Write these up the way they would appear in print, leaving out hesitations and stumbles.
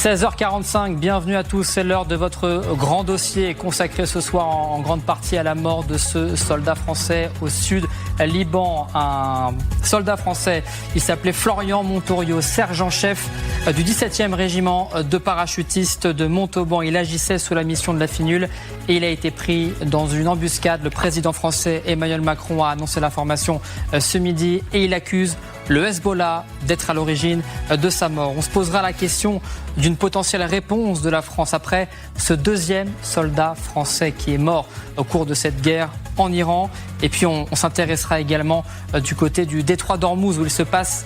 16h45, bienvenue à tous, c'est l'heure de votre grand dossier consacré ce soir en grande partie à la mort de ce soldat français au sud Liban. Un soldat français, il s'appelait Florian Montorio, sergent-chef du 17e régiment de parachutistes de Montauban. Il agissait sous la mission de la FINUL et il a été pris dans une embuscade. Le président français Emmanuel Macron a annoncé l'information ce midi et il accuse le Hezbollah d'être à l'origine de sa mort. On se posera la question d'une potentielle réponse de la France après ce deuxième soldat français qui est mort au cours de cette guerre en Iran. Et puis on s'intéressera également du côté du détroit d'Ormuz où il se passe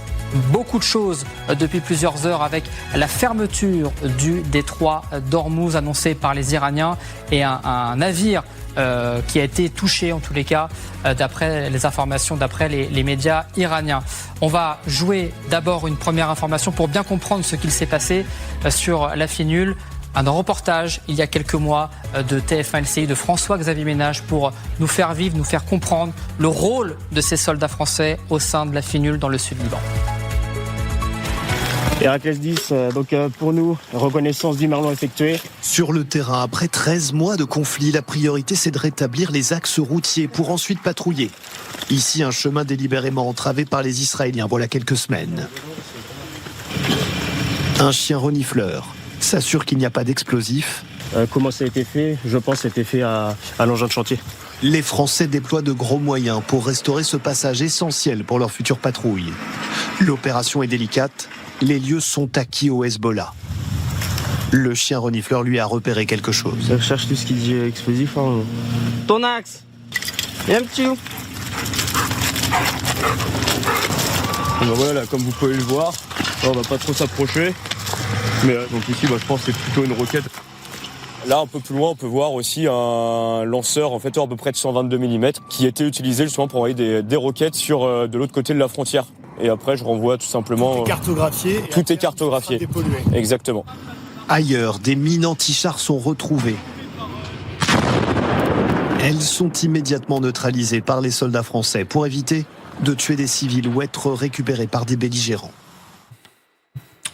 beaucoup de choses depuis plusieurs heures avec la fermeture du détroit d'Ormuz annoncée par les Iraniens et un navire qui a été touché en tous les cas d'après les informations, d'après les médias iraniens. On va jouer d'abord une première information pour bien comprendre ce qu'il s'est passé sur la FINUL. Un reportage il y a quelques mois de TF1 LCI de François-Xavier Ménage pour nous faire vivre, nous faire comprendre le rôle de ces soldats français au sein de la FINUL dans le sud Liban. Héraclès 10, donc pour nous, reconnaissance du Merlon effectuée. Sur le terrain, après 13 mois de conflit, la priorité c'est de rétablir les axes routiers pour ensuite patrouiller. Ici, un chemin délibérément entravé par les Israéliens voilà quelques semaines. Un chien renifleur s'assure qu'il n'y a pas d'explosifs. Comment ça a été fait ? Je pense que ça a été fait à l'engin de chantier. Les Français déploient de gros moyens pour restaurer ce passage essentiel pour leur future patrouille. L'opération est délicate. Les lieux sont acquis au Hezbollah. Le chien renifleur lui a repéré quelque chose. Ça cherche tout ce qui dit explosif. Hein. Ton axe. Et un petit loup. Ben voilà, comme vous pouvez le voir, on va pas trop s'approcher. Mais donc ici, je pense que c'est plutôt une roquette. Là, un peu plus loin, on peut voir aussi un lanceur en fait à peu près de 122 mm qui était utilisé justement pour envoyer des roquettes sur de l'autre côté de la frontière. Et après, je renvoie tout simplement... Tout est cartographié. Tout est cartographié. Exactement. Ailleurs, des mines anti-chars sont retrouvées. Elles sont immédiatement neutralisées par les soldats français pour éviter de tuer des civils ou être récupérés par des belligérants.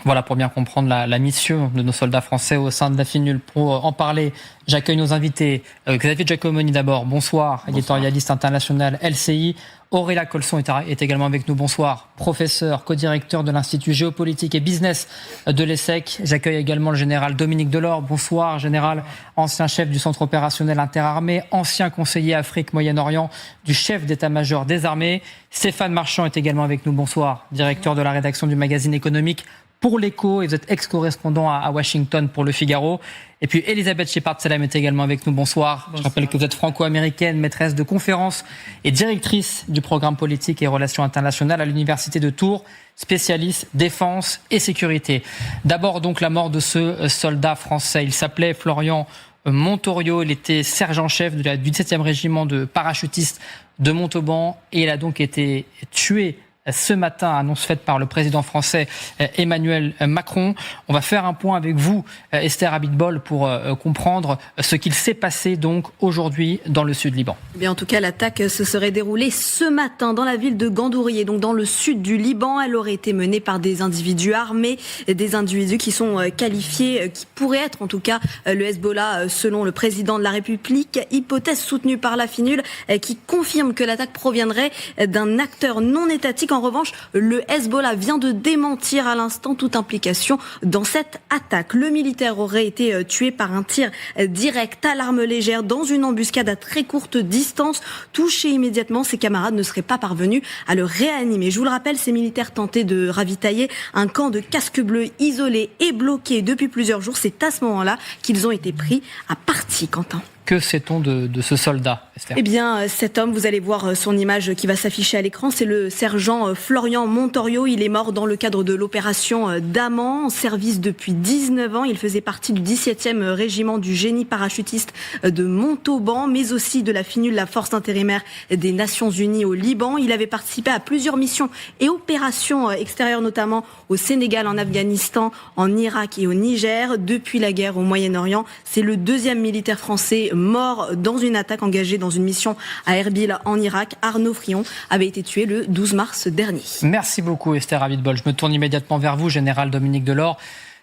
Voilà pour bien comprendre la mission de nos soldats français au sein de la FINUL. Pour en parler, j'accueille nos invités. Xavier Giacomoni d'abord, bonsoir, éditorialiste international LCI. Aurélia Colson est également avec nous, bonsoir. Professeur, co-directeur de l'Institut géopolitique et business de l'ESSEC. J'accueille également le général Dominique Delors, bonsoir. Général, ancien chef du centre opérationnel interarmées, ancien conseiller Afrique-Moyen-Orient du chef d'état-major des armées. Stéphane Marchand est également avec nous, bonsoir. Directeur de la rédaction du magazine économique pour l'Écho et vous êtes ex-correspondant à Washington pour Le Figaro. Et puis Elisabeth Shepard-Salem est également avec nous. Bonsoir. Je rappelle que vous êtes franco-américaine, maîtresse de conférences et directrice du programme politique et relations internationales à l'Université de Tours, spécialiste défense et sécurité. D'abord donc la mort de ce soldat français. Il s'appelait Florian Montorio. Il était sergent-chef du 17e régiment de parachutistes de Montauban et il a donc été tué ce matin, annonce faite par le président français Emmanuel Macron. On va faire un point avec vous, Esther Abitbol, pour comprendre ce qu'il s'est passé donc aujourd'hui dans le sud Liban. Bien, en tout cas, l'attaque se serait déroulée ce matin dans la ville de Gandouri, donc dans le sud du Liban. Elle aurait été menée par des individus armés, des individus qui sont qualifiés, qui pourraient être en tout cas le Hezbollah selon le président de la République. Hypothèse soutenue par la FINUL qui confirme que l'attaque proviendrait d'un acteur non étatique. En revanche, le Hezbollah vient de démentir à l'instant toute implication dans cette attaque. Le militaire aurait été tué par un tir direct à l'arme légère dans une embuscade à très courte distance. Touché immédiatement, ses camarades ne seraient pas parvenus à le réanimer. Je vous le rappelle, ces militaires tentaient de ravitailler un camp de casques bleus isolé et bloqué depuis plusieurs jours. C'est à ce moment-là qu'ils ont été pris à partie, Quentin. Que sait-on de ce soldat, Esther ? Eh bien, cet homme, vous allez voir son image qui va s'afficher à l'écran, c'est le sergent Florian Montorio. Il est mort dans le cadre de l'opération Daman, en service depuis 19 ans. Il faisait partie du 17e régiment du génie parachutiste de Montauban, mais aussi de la FINUL, la force intérimaire des Nations Unies au Liban. Il avait participé à plusieurs missions et opérations extérieures, notamment au Sénégal, en Afghanistan, en Irak et au Niger. Depuis la guerre au Moyen-Orient, c'est le deuxième militaire français mort dans une attaque engagée dans une mission à Erbil en Irak. Arnaud Frion avait été tué le 12 mars dernier. Merci beaucoup Esther Abitbol. Je me tourne immédiatement vers vous, général Dominique Delors.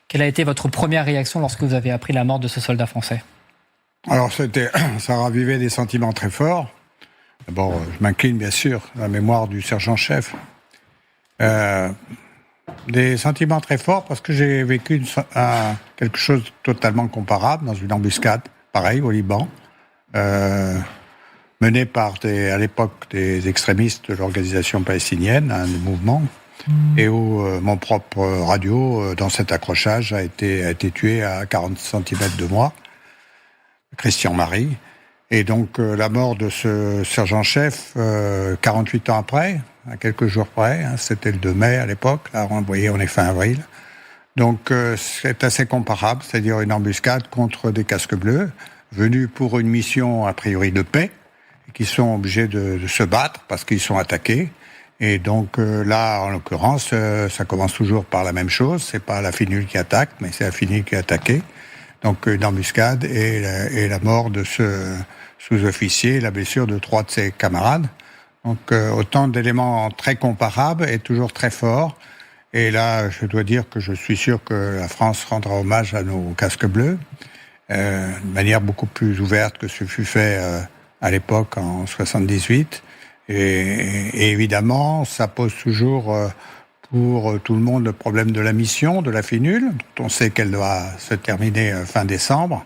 Quelle a été votre première réaction lorsque vous avez appris la mort de ce soldat français ? Alors ça ravivait des sentiments très forts. D'abord, je m'incline bien sûr à la mémoire du sergent-chef. Des sentiments très forts parce que j'ai vécu quelque chose de totalement comparable dans une embuscade, pareil, au Liban, menée par à l'époque des extrémistes de l'organisation palestinienne, un mouvement, et où mon propre radio, dans cet accrochage, a été tué à 40 cm de moi, Christian Marie. Et donc la mort de ce sergent-chef, 48 ans après, à quelques jours près, c'était le 2 mai à l'époque, là vous voyez on est fin avril, donc c'est assez comparable, c'est-à-dire une embuscade contre des casques bleus, venus pour une mission a priori de paix, et qui sont obligés de se battre parce qu'ils sont attaqués. Et donc là, en l'occurrence, ça commence toujours par la même chose, c'est pas la FINUL qui attaque, mais c'est la FINUL qui est attaquée. Donc une embuscade et la mort de ce sous-officier, la blessure de 3 de ses camarades. Donc autant d'éléments très comparables et toujours très forts. Et là, je dois dire que je suis sûr que la France rendra hommage à nos casques bleus de manière beaucoup plus ouverte que ce fut fait à l'époque en 78. Et évidemment, ça pose toujours pour tout le monde le problème de la mission de la FINUL, dont on sait qu'elle doit se terminer fin décembre,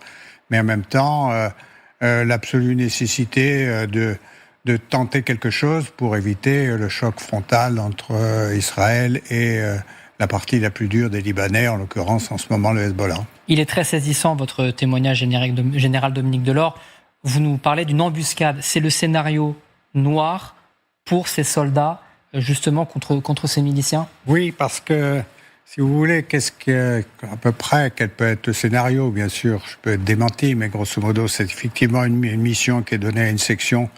mais en même temps l'absolue nécessité de tenter quelque chose pour éviter le choc frontal entre Israël et la partie la plus dure des Libanais, en l'occurrence en ce moment le Hezbollah. Il est très saisissant votre témoignage, général Dominique Delors. Vous nous parlez d'une embuscade. C'est le scénario noir pour ces soldats, justement, contre ces miliciens ? Oui, parce que, si vous voulez, à peu près, quel peut être le scénario, bien sûr, je peux être démenti, mais grosso modo, c'est effectivement une mission qui est donnée à une section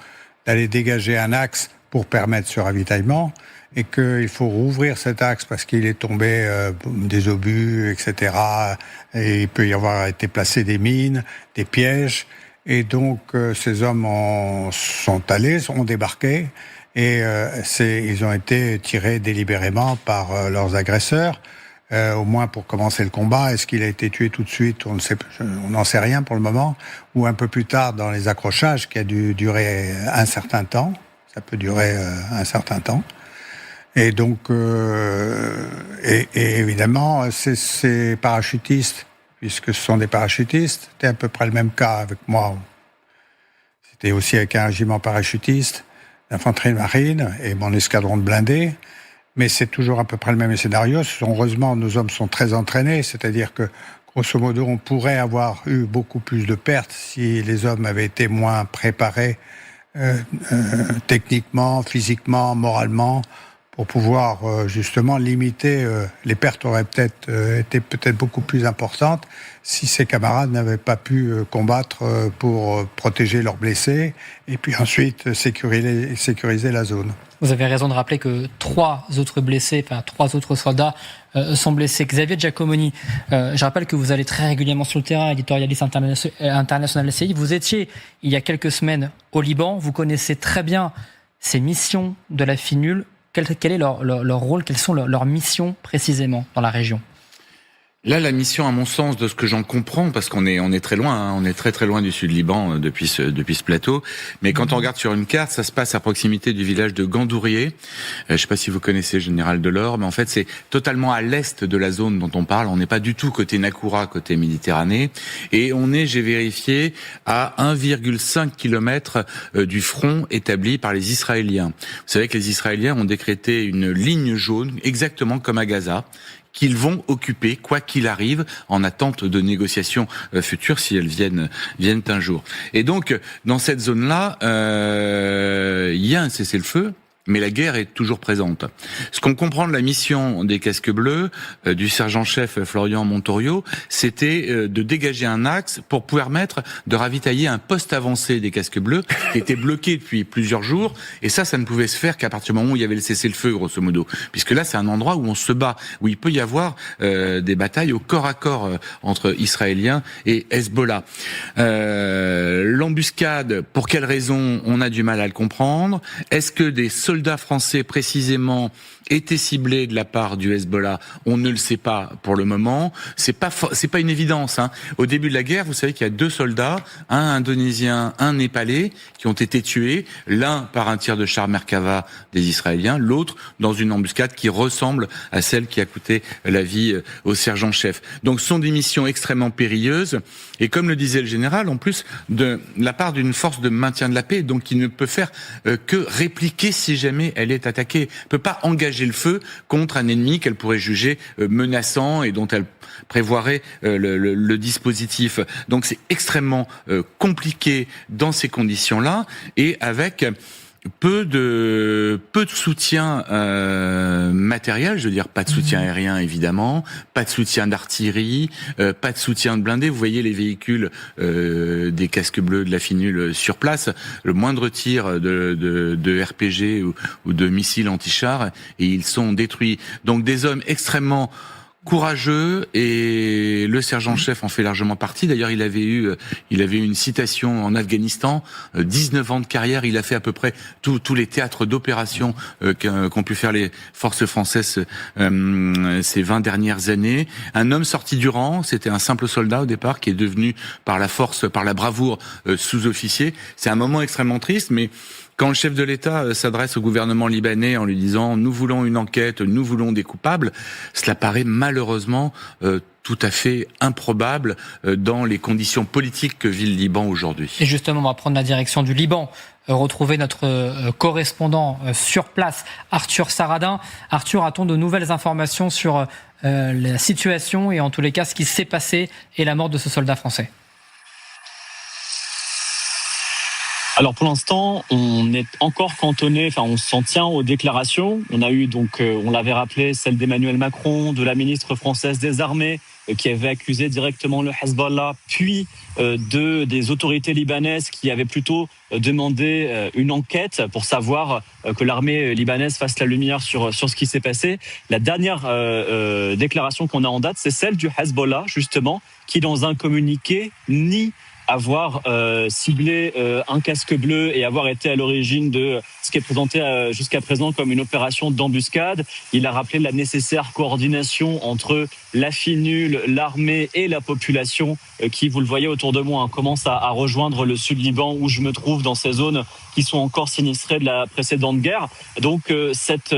d'aller dégager un axe pour permettre ce ravitaillement, et qu'il faut rouvrir cet axe parce qu'il est tombé des obus, etc. Et il peut y avoir été placé des mines, des pièges, et donc ces hommes sont allés, ont débarqué, et ils ont été tirés délibérément par leurs agresseurs, au moins pour commencer le combat. Est-ce qu'il a été tué tout de suite ? On n'en sait rien pour le moment, ou un peu plus tard dans les accrochages qui a dû durer un certain temps. Ça peut durer un certain temps. Et donc, et évidemment, ces parachutistes, puisque ce sont des parachutistes, c'était à peu près le même cas avec moi. C'était aussi avec un régiment parachutiste, d'infanterie de marine et mon escadron de blindés. Mais c'est toujours à peu près le même scénario. Heureusement, nos hommes sont très entraînés, c'est-à-dire que, grosso modo, on pourrait avoir eu beaucoup plus de pertes si les hommes avaient été moins préparés techniquement, physiquement, moralement, pour pouvoir justement limiter. Les pertes auraient peut-être été beaucoup plus importantes si ces camarades n'avaient pas pu combattre pour protéger leurs blessés et puis ensuite sécuriser la zone. Vous avez raison de rappeler que 3 autres soldats sont blessés. Xavier Giacomoni, je rappelle que vous allez très régulièrement sur le terrain, éditorialiste international LCI. Vous étiez, il y a quelques semaines, au Liban. Vous connaissez très bien ces missions de la FINUL. Quel est leur rôle, quelles sont leurs missions précisément dans la région ? Là, la mission, à mon sens, de ce que j'en comprends, parce qu'on est très loin, on est très très loin du sud Liban depuis ce plateau. Mais quand on regarde sur une carte, ça se passe à proximité du village de Gandourié. Je sais pas si vous connaissez Général Delors, mais en fait, c'est totalement à l'est de la zone dont on parle. On n'est pas du tout côté Nakoura, côté Méditerranée, et on est, j'ai vérifié, à 1,5 km du front établi par les Israéliens. Vous savez que les Israéliens ont décrété une ligne jaune, exactement comme à Gaza, qu'ils vont occuper, quoi qu'il arrive, en attente de négociations futures, si elles viennent un jour. Et donc, dans cette zone-là, il y a un cessez-le-feu, mais la guerre est toujours présente. Ce qu'on comprend de la mission des casques bleus, du sergent-chef Florian Montorio, c'était de dégager un axe pour permettre de ravitailler un poste avancé des casques bleus qui était bloqué depuis plusieurs jours. Et ça ne pouvait se faire qu'à partir du moment où il y avait le cessez-le-feu, grosso modo. Puisque là, c'est un endroit où on se bat, où il peut y avoir des batailles au corps à corps entre Israéliens et Hezbollah. L'embuscade, pour quelle raison, on a du mal à le comprendre. Est-ce que des soldats soldats français précisément étaient ciblés de la part du Hezbollah? On ne le sait pas pour le moment. C'est pas une évidence, hein. Au début de la guerre, vous savez qu'il y a 2 soldats, un indonésien, un népalais, qui ont été tués, l'un par un tir de char Merkava des Israéliens, l'autre dans une embuscade qui ressemble à celle qui a coûté la vie au sergent-chef. Donc ce sont des missions extrêmement périlleuses, et comme le disait le général, en plus de la part d'une force de maintien de la paix, donc qui ne peut faire que répliquer si jamais elle est attaquée. Elle ne peut pas engager le feu contre un ennemi qu'elle pourrait juger menaçant et dont elle prévoirait le dispositif. Donc c'est extrêmement compliqué dans ces conditions-là, et avec peu de soutien matériel, je veux dire, pas de soutien aérien évidemment, pas de soutien d'artillerie, pas de soutien de blindés. Vous voyez les véhicules des casques bleus de la FINUL sur place, le moindre tir de RPG ou de missiles anti-chars et ils sont détruits. Donc des hommes extrêmement courageux, et le sergent-chef en fait largement partie. D'ailleurs, il avait eu une citation en Afghanistan, 19 ans de carrière, il a fait à peu près tous les théâtres d'opération qu'ont pu faire les forces françaises ces 20 dernières années. Un homme sorti du rang, c'était un simple soldat au départ, qui est devenu par la bravoure sous-officier. C'est un moment extrêmement triste, mais quand le chef de l'État s'adresse au gouvernement libanais en lui disant « nous voulons une enquête, nous voulons des coupables », cela paraît malheureusement tout à fait improbable dans les conditions politiques que vit le Liban aujourd'hui. Et justement, on va prendre la direction du Liban, retrouver notre correspondant sur place, Arthur Saradin. Arthur, a-t-on de nouvelles informations sur la situation et en tous les cas ce qui s'est passé et la mort de ce soldat français ? Alors pour l'instant, on est encore cantonné, on s'en tient aux déclarations. On a eu donc, on l'avait rappelé, celle d'Emmanuel Macron, de la ministre française des Armées, qui avait accusé directement le Hezbollah, puis des autorités libanaises qui avaient plutôt demandé une enquête pour savoir que l'armée libanaise fasse la lumière sur ce qui s'est passé. La dernière déclaration qu'on a en date, c'est celle du Hezbollah, justement, qui dans un communiqué nie avoir ciblé un casque bleu et avoir été à l'origine de ce qui est présenté jusqu'à présent comme une opération d'embuscade. Il a rappelé la nécessaire coordination entre la FINUL, l'armée et la population qui, vous le voyez autour de moi, commence à rejoindre le sud Liban où je me trouve, dans ces zones qui sont encore sinistrées de la précédente guerre. Donc cette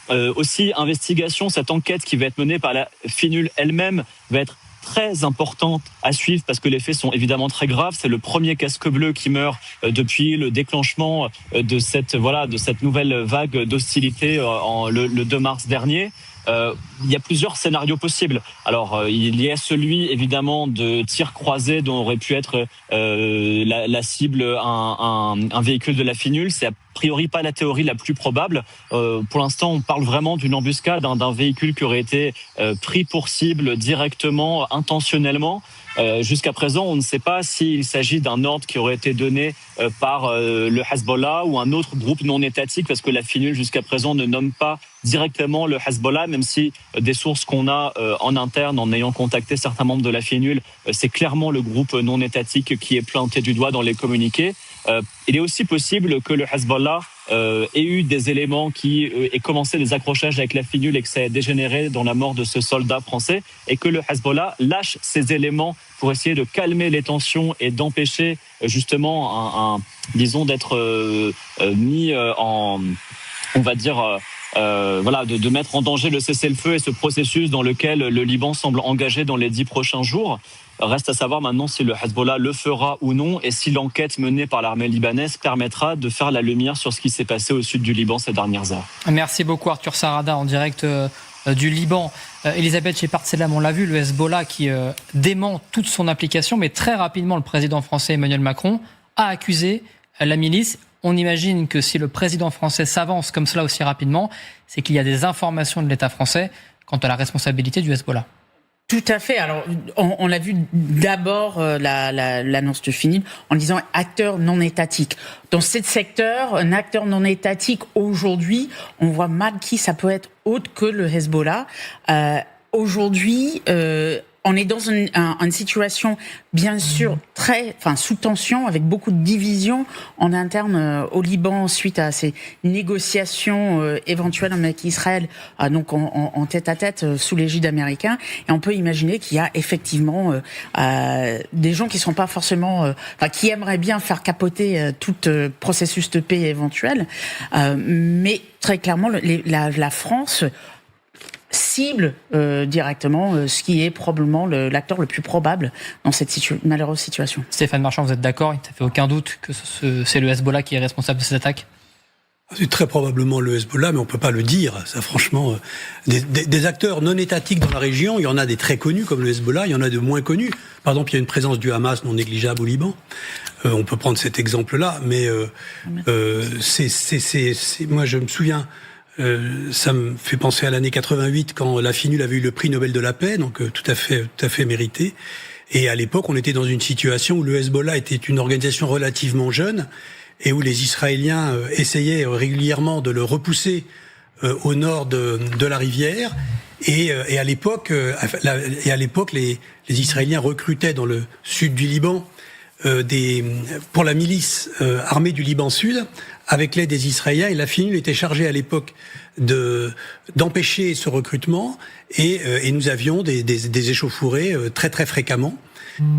aussi investigation, cette enquête qui va être menée par la FINUL elle-même va être très importante à suivre parce que les faits sont évidemment très graves. C'est le premier casque bleu qui meurt depuis le déclenchement de cette nouvelle vague d'hostilité le 2 mars dernier. Il y a plusieurs scénarios possibles. Alors, il y a celui, évidemment, de tirs croisés dont aurait pu être la cible un véhicule de la FINUL. C'est a priori pas la théorie la plus probable. Pour l'instant, on parle vraiment d'une embuscade, d'un véhicule qui aurait été pris pour cible directement, intentionnellement. Jusqu'à présent, on ne sait pas s'il s'agit d'un ordre qui aurait été donné par le Hezbollah ou un autre groupe non étatique, parce que la FINUL, jusqu'à présent, ne nomme pas directement le Hezbollah, même si des sources qu'on a en interne, en ayant contacté certains membres de la FINUL, c'est clairement le groupe non étatique qui est pointé du doigt dans les communiqués. Il est aussi possible que le Hezbollah ait eu des éléments qui aient commencé des accrochages avec la FINUL et que ça ait dégénéré dans la mort de ce soldat français, et que le Hezbollah lâche ces éléments pour essayer de calmer les tensions et d'empêcher justement disons d'être mis en, on va dire, de mettre en danger le cessez-le-feu et ce processus dans lequel le Liban semble engagé dans les 10 prochains jours. Reste à savoir maintenant si le Hezbollah le fera ou non et si l'enquête menée par l'armée libanaise permettra de faire la lumière sur ce qui s'est passé au sud du Liban ces dernières heures. Merci beaucoup Arthur Saradin en direct du Liban. Elisabeth Shepard-Selam, on l'a vu, le Hezbollah qui dément toute son application, mais très rapidement le président français Emmanuel Macron a accusé la milice. On imagine que si le président français s'avance comme cela aussi rapidement, c'est qu'il y a des informations de l'État français quant à la responsabilité du Hezbollah. Tout à fait. Alors, on l'a vu d'abord l'annonce de FINUL en disant acteur non étatique. Dans ce secteur, un acteur non étatique aujourd'hui, on voit mal qui ça peut être autre que le Hezbollah. Aujourd'hui, on est dans une situation, bien sûr, sous tension, avec beaucoup de divisions en interne au Liban suite à ces négociations éventuelles avec Israël, donc en tête-à-tête sous l'égide américaine. Et on peut imaginer qu'il y a effectivement des gens qui sont pas forcément, qui aimeraient bien faire capoter tout processus de paix éventuel, mais très clairement, la France cible directement ce qui est probablement l'acteur le plus probable dans cette malheureuse situation. Stéphane Marchand, vous êtes d'accord? Il ne fait aucun doute que c'est le Hezbollah qui est responsable de ces attaques? C'est très probablement le Hezbollah, mais on peut pas le dire. Ça, franchement, des acteurs non étatiques dans la région, il y en a des très connus comme le Hezbollah, il y en a de moins connus. Par exemple, il y a une présence du Hamas non négligeable au Liban. On peut prendre cet exemple-là, mais moi, je me souviens. Ça me fait penser à l'année 88 quand la FINUL avait eu le prix Nobel de la paix, donc tout à fait mérité. Et à l'époque, on était dans une situation où le Hezbollah était une organisation relativement jeune et où les Israéliens essayaient régulièrement de le repousser au nord de la rivière. Et à l'époque, les Israéliens recrutaient dans le sud du Liban pour la milice armée du Liban Sud, avec l'aide des Israéliens, et la FINUL était chargée à l'époque d'empêcher ce recrutement, et nous avions des échauffourées très très fréquemment.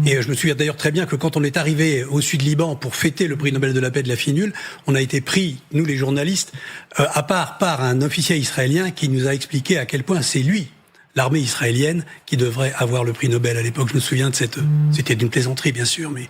Et je me souviens d'ailleurs très bien que quand on est arrivé au sud Liban pour fêter le prix Nobel de la paix de la FINUL, on a été pris, nous les journalistes, à part par un officier israélien qui nous a expliqué à quel point c'est lui, l'armée israélienne, qui devrait avoir le prix Nobel à l'époque. Je me souviens de c'était d'une plaisanterie bien sûr, mais...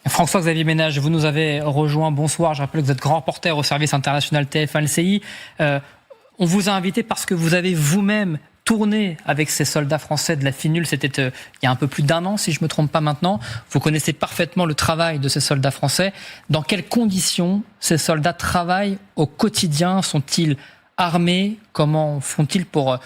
François-Xavier Ménage, vous nous avez rejoint. Bonsoir. Je rappelle que vous êtes grand reporter au service international TF1-LCI. On vous a invité parce que vous avez vous-même tourné avec ces soldats français de la FINUL. C'était il y a un peu plus d'1 an, si je ne me trompe pas maintenant. Vous connaissez parfaitement le travail de ces soldats français. Dans quelles conditions ces soldats travaillent au quotidien? Sont-ils armés? Comment font-ils pour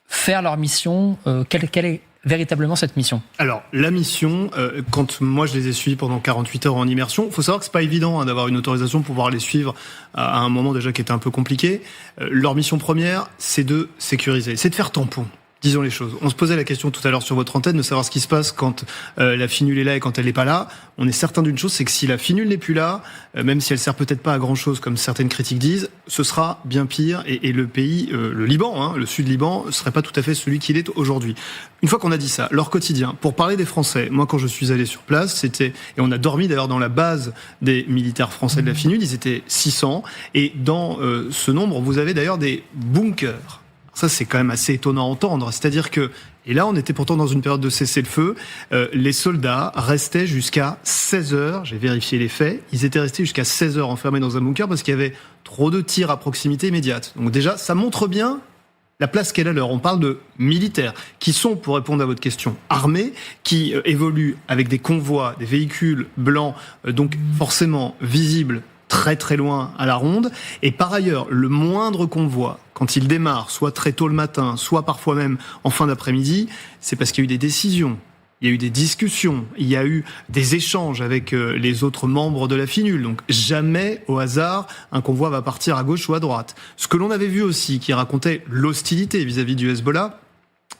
faire leur mission? Quelle est véritablement cette mission? Alors, la mission, quand moi je les ai suivis pendant 48 heures en immersion, il faut savoir que c'est pas évident d'avoir une autorisation pour pouvoir les suivre à un moment déjà qui était un peu compliqué. Leur mission première, c'est de sécuriser, c'est de faire tampon. Disons les choses. On se posait la question tout à l'heure sur votre antenne de savoir ce qui se passe quand la FINUL est là et quand elle n'est pas là. On est certain d'une chose, c'est que si la FINUL n'est plus là, même si elle sert peut-être pas à grand chose comme certaines critiques disent, ce sera bien pire et le pays, le Liban, le sud Liban, serait pas tout à fait celui qu'il est aujourd'hui. Une fois qu'on a dit ça, leur quotidien, pour parler des Français, moi quand je suis allé sur place, et on a dormi d'ailleurs dans la base des militaires français de la FINUL, ils étaient 600, et dans ce nombre, vous avez d'ailleurs des bunkers. Ça, c'est quand même assez étonnant à entendre. C'est-à-dire que, et là, on était pourtant dans une période de cessez-le-feu, les soldats restaient jusqu'à 16 heures, j'ai vérifié les faits, ils étaient restés jusqu'à 16 heures enfermés dans un bunker parce qu'il y avait trop de tirs à proximité immédiate. Donc déjà, ça montre bien la place qu'elle a leur. On parle de militaires qui sont, pour répondre à votre question, armés, qui évoluent avec des convois, des véhicules blancs, donc forcément visibles très très loin à la ronde. Et par ailleurs, le moindre convoi, quand il démarre, soit très tôt le matin, soit parfois même en fin d'après-midi, c'est parce qu'il y a eu des décisions, il y a eu des discussions, il y a eu des échanges avec les autres membres de la FINUL. Donc jamais, au hasard, un convoi va partir à gauche ou à droite. Ce que l'on avait vu aussi, qui racontait l'hostilité vis-à-vis du Hezbollah,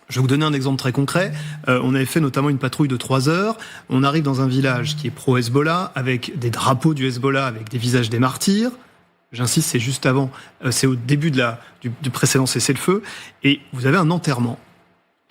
je vais vous donner un exemple très concret. On avait fait notamment une patrouille de 3 heures. On arrive dans un village qui est pro-Hezbollah, avec des drapeaux du Hezbollah, avec des visages des martyrs. J'insiste, c'est juste avant, c'est au début du précédent cessez-le-feu. Et vous avez un enterrement.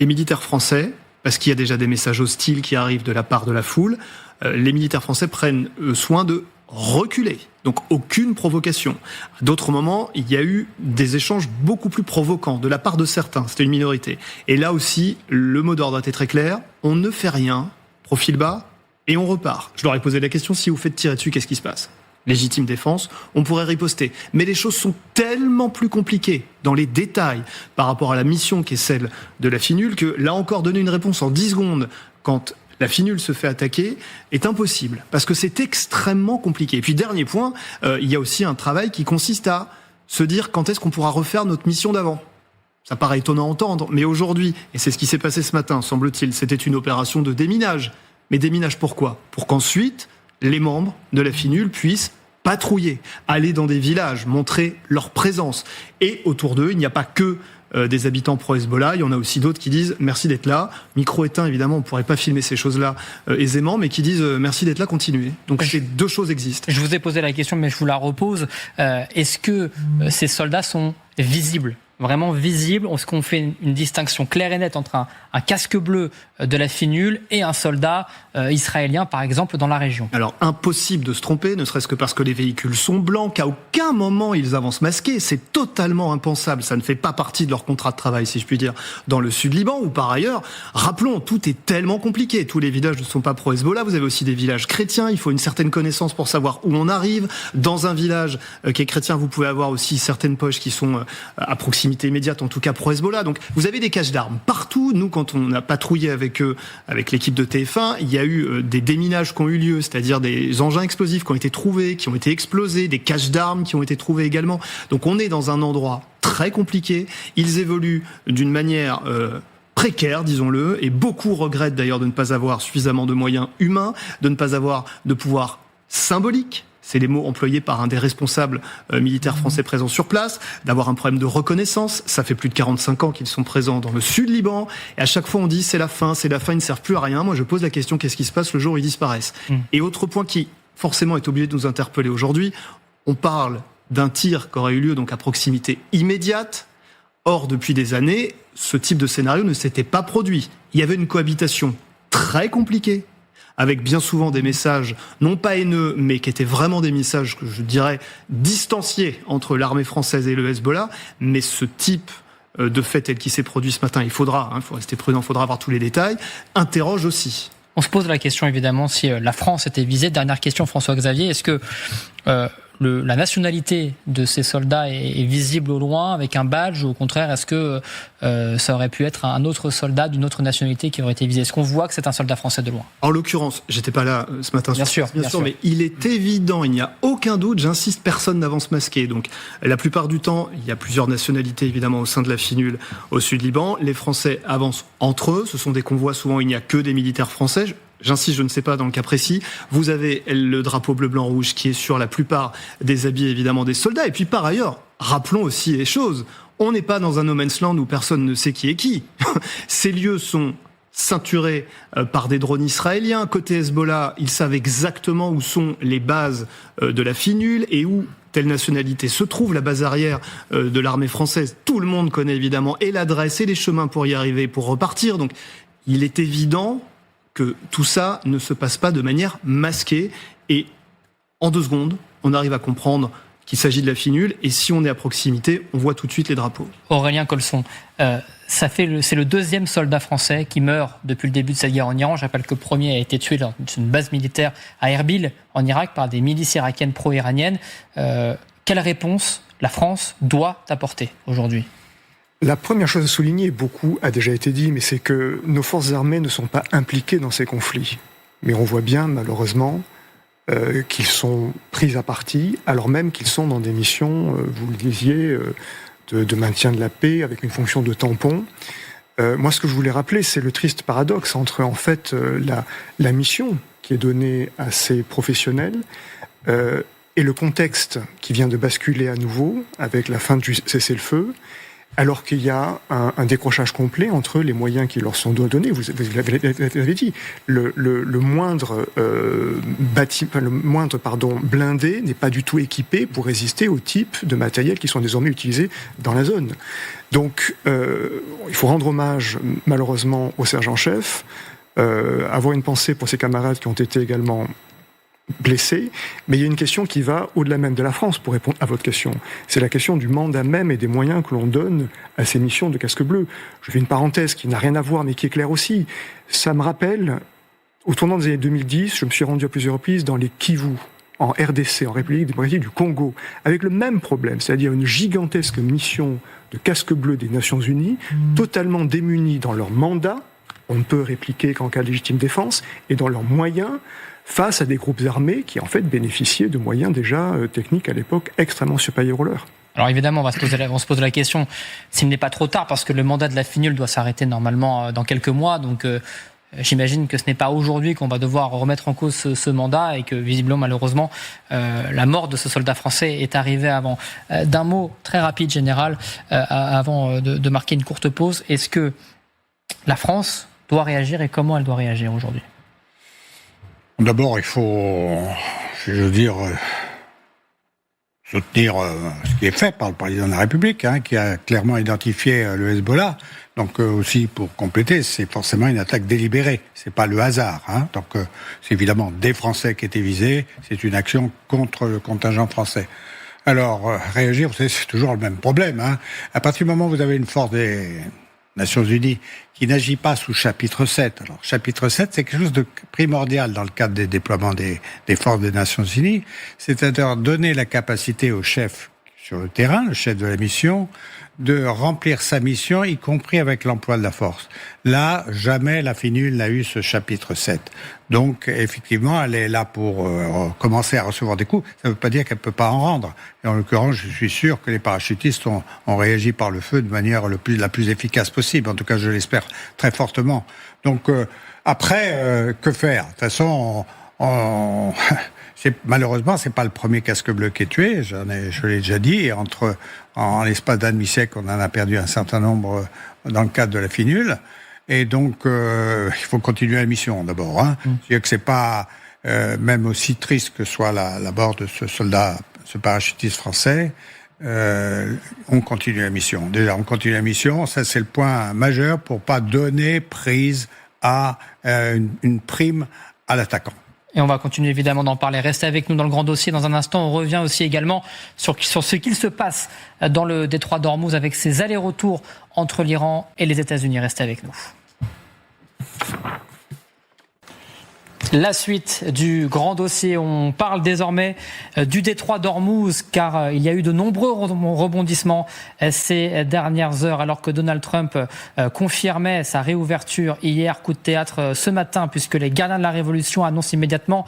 Les militaires français, parce qu'il y a déjà des messages hostiles qui arrivent de la part de la foule, les militaires français prennent soin de reculer. Donc aucune provocation. À d'autres moments, il y a eu des échanges beaucoup plus provocants de la part de certains. C'était une minorité. Et là aussi, le mot d'ordre était très clair. On ne fait rien, profil bas, et on repart. Je leur ai posé la question, si vous faites tirer dessus, qu'est-ce qui se passe? Légitime défense, on pourrait riposter. Mais les choses sont tellement plus compliquées dans les détails par rapport à la mission qui est celle de la FINUL que là encore, donner une réponse en 10 secondes quand la FINUL se fait attaquer est impossible, parce que c'est extrêmement compliqué. Et puis dernier point, il y a aussi un travail qui consiste à se dire quand est-ce qu'on pourra refaire notre mission d'avant. Ça paraît étonnant à entendre, mais aujourd'hui, et c'est ce qui s'est passé ce matin, semble-t-il, c'était une opération de déminage. Mais déminage pourquoi? Pour qu'ensuite, les membres de la FINUL puissent patrouiller, aller dans des villages, montrer leur présence. Et autour d'eux, il n'y a pas que des habitants pro-Hezbollah. Il y en a aussi d'autres qui disent merci d'être là. Micro éteint, évidemment, on ne pourrait pas filmer ces choses-là aisément, mais qui disent merci d'être là, continuez. Donc ces deux choses existent. Je vous ai posé la question, mais je vous la repose. Est-ce que ces soldats sont visibles ? Vraiment visible, est-ce qu'on fait une distinction claire et nette entre un casque bleu de la FINUL et un soldat israélien, par exemple, dans la région? Alors, impossible de se tromper, ne serait-ce que parce que les véhicules sont blancs, qu'à aucun moment ils avancent masqués. C'est totalement impensable. Ça ne fait pas partie de leur contrat de travail, si je puis dire, dans le sud Liban ou par ailleurs. Rappelons, tout est tellement compliqué. Tous les villages ne sont pas pro-Hezbollah. Vous avez aussi des villages chrétiens. Il faut une certaine connaissance pour savoir où on arrive. Dans un village qui est chrétien, vous pouvez avoir aussi certaines poches qui sont à proximité immédiate, en tout cas pro-Hezbollah. Donc vous avez des caches d'armes partout. Nous, quand on a patrouillé avec eux, avec l'équipe de TF1, il y a eu des déminages qui ont eu lieu, c'est-à-dire des engins explosifs qui ont été trouvés, qui ont été explosés, des caches d'armes qui ont été trouvées également. Donc on est dans un endroit très compliqué. Ils évoluent d'une manière précaire, disons-le, et beaucoup regrettent d'ailleurs de ne pas avoir suffisamment de moyens humains, de ne pas avoir de pouvoir symbolique. C'est les mots employés par un des responsables militaires français présents sur place, d'avoir un problème de reconnaissance. Ça fait plus de 45 ans qu'ils sont présents dans le sud Liban. Et à chaque fois, on dit c'est la fin, ils ne servent plus à rien. Moi, je pose la question, qu'est-ce qui se passe le jour où ils disparaissent ? Et autre point qui, forcément, est obligé de nous interpeller aujourd'hui, on parle d'un tir qui aurait eu lieu donc à proximité immédiate. Or, depuis des années, ce type de scénario ne s'était pas produit. Il y avait une cohabitation très compliquée, avec bien souvent des messages, non pas haineux, mais qui étaient vraiment des messages que je dirais distanciés entre l'armée française et le Hezbollah. Mais ce type de fait tel qu'il s'est produit ce matin, il faut rester prudent, il faudra avoir tous les détails, interroge aussi. On se pose la question évidemment si la France était visée. Dernière question, François-Xavier, est-ce que la nationalité de ces soldats est visible au loin avec un badge, ou au contraire, est-ce que ça aurait pu être un autre soldat d'une autre nationalité qui aurait été visé? Est-ce qu'on voit que c'est un soldat français de loin? En l'occurrence, j'étais pas là ce matin. Bien sûr, mais il est évident, il n'y a aucun doute, j'insiste, personne n'avance masqué. Donc, la plupart du temps, il y a plusieurs nationalités évidemment au sein de la FINUL au sud Liban. Les Français avancent entre eux. Ce sont des convois, souvent il n'y a que des militaires français. J'insiste, je ne sais pas dans le cas précis. Vous avez le drapeau bleu-blanc-rouge qui est sur la plupart des habits évidemment des soldats. Et puis par ailleurs, rappelons aussi les choses. On n'est pas dans un no man's land où personne ne sait qui est qui. Ces lieux sont ceinturés par des drones israéliens. Côté Hezbollah, ils savent exactement où sont les bases de la FINUL et où telle nationalité se trouve, la base arrière de l'armée française. Tout le monde connaît évidemment et l'adresse et les chemins pour y arriver, pour repartir. Donc il est évident que tout ça ne se passe pas de manière masquée. Et en 2 secondes, on arrive à comprendre qu'il s'agit de la FINUL. Et si on est à proximité, on voit tout de suite les drapeaux. Aurélien Colson, c'est le 2e soldat français qui meurt depuis le début de cette guerre en Iran. Je rappelle que le premier a été tué dans une base militaire à Erbil, en Irak, par des milices irakiennes pro-iraniennes. Quelle réponse la France doit apporter aujourd'hui ? La première chose à souligner, beaucoup a déjà été dit, mais c'est que nos forces armées ne sont pas impliquées dans ces conflits. Mais on voit bien, malheureusement, qu'ils sont pris à partie, alors même qu'ils sont dans des missions, vous le disiez, de maintien de la paix, avec une fonction de tampon. Moi, ce que je voulais rappeler, c'est le triste paradoxe entre, en fait, la mission qui est donnée à ces professionnels et le contexte qui vient de basculer à nouveau, avec la fin du cessez-le-feu, alors qu'il y a un décrochage complet entre les moyens qui leur sont donnés. Vous l'avez dit, le moindre blindé n'est pas du tout équipé pour résister au type de matériel qui sont désormais utilisés dans la zone. Donc, il faut rendre hommage, malheureusement, au sergent-chef, avoir une pensée pour ses camarades qui ont été également blessés, mais il y a une question qui va au-delà même de la France pour répondre à votre question. C'est la question du mandat même et des moyens que l'on donne à ces missions de casque bleu. Je fais une parenthèse qui n'a rien à voir mais qui est claire aussi. Ça me rappelle, au tournant des années 2010, je me suis rendu à plusieurs reprises dans les Kivu, en RDC, en République démocratique du Congo, avec le même problème, c'est-à-dire une gigantesque mission de casque bleu des Nations Unies, totalement démunis dans leur mandat, on ne peut répliquer qu'en cas de légitime défense, et dans leurs moyens, face à des groupes armés qui, en fait, bénéficiaient de moyens déjà techniques à l'époque extrêmement supérieurs aux leurs. Alors évidemment, on se pose la question s'il n'est pas trop tard, parce que le mandat de la FINUL doit s'arrêter normalement dans quelques mois. Donc J'imagine que ce n'est pas aujourd'hui qu'on va devoir remettre en cause ce mandat et que visiblement, malheureusement, la mort de ce soldat français est arrivée avant. D'un mot très rapide, général, avant de marquer une courte pause, est-ce que la France doit réagir et comment elle doit réagir aujourd'hui ? D'abord, il faut, je veux dire, soutenir ce qui est fait par le président de la République, qui a clairement identifié le Hezbollah. Donc aussi, pour compléter, c'est forcément une attaque délibérée. C'est pas le hasard. Donc c'est évidemment des Français qui étaient visés. C'est une action contre le contingent français. Alors réagir, c'est toujours le même problème. À partir du moment où vous avez une force des Nations Unies qui n'agit pas sous chapitre 7. Alors, chapitre 7, c'est quelque chose de primordial dans le cadre des déploiements des forces des Nations Unies. C'est-à-dire donner la capacité au chef sur le terrain, le chef de la mission, de remplir sa mission, y compris avec l'emploi de la force. Là, jamais la FINUL n'a eu ce chapitre 7. Donc, effectivement, elle est là pour commencer à recevoir des coups. Ça ne veut pas dire qu'elle ne peut pas en rendre. Et en l'occurrence, je suis sûr que les parachutistes ont réagi par le feu de manière la plus efficace possible. En tout cas, je l'espère très fortement. Donc, après, que faire ? De toute façon, malheureusement, c'est pas le premier casque bleu qui est tué. Je l'ai déjà dit. En l'espace d'un demi-siècle, on en a perdu un certain nombre dans le cadre de la FINUL. Et donc, il faut continuer la mission d'abord. C'est-à-dire que c'est pas même aussi triste que soit la mort de ce soldat, ce parachutiste français. On continue la mission. Déjà, on continue la mission. Ça, c'est le point majeur pour pas donner prise à une prime à l'attaquant. Et on va continuer évidemment d'en parler. Restez avec nous dans le grand dossier. Dans un instant, on revient aussi également sur ce qu'il se passe dans le détroit d'Ormuz avec ces allers-retours entre l'Iran et les États-Unis. Restez avec nous. La suite du grand dossier, on parle désormais du détroit d'Ormuz car il y a eu de nombreux rebondissements ces dernières heures alors que Donald Trump confirmait sa réouverture hier, coup de théâtre ce matin puisque les gardiens de la Révolution annoncent immédiatement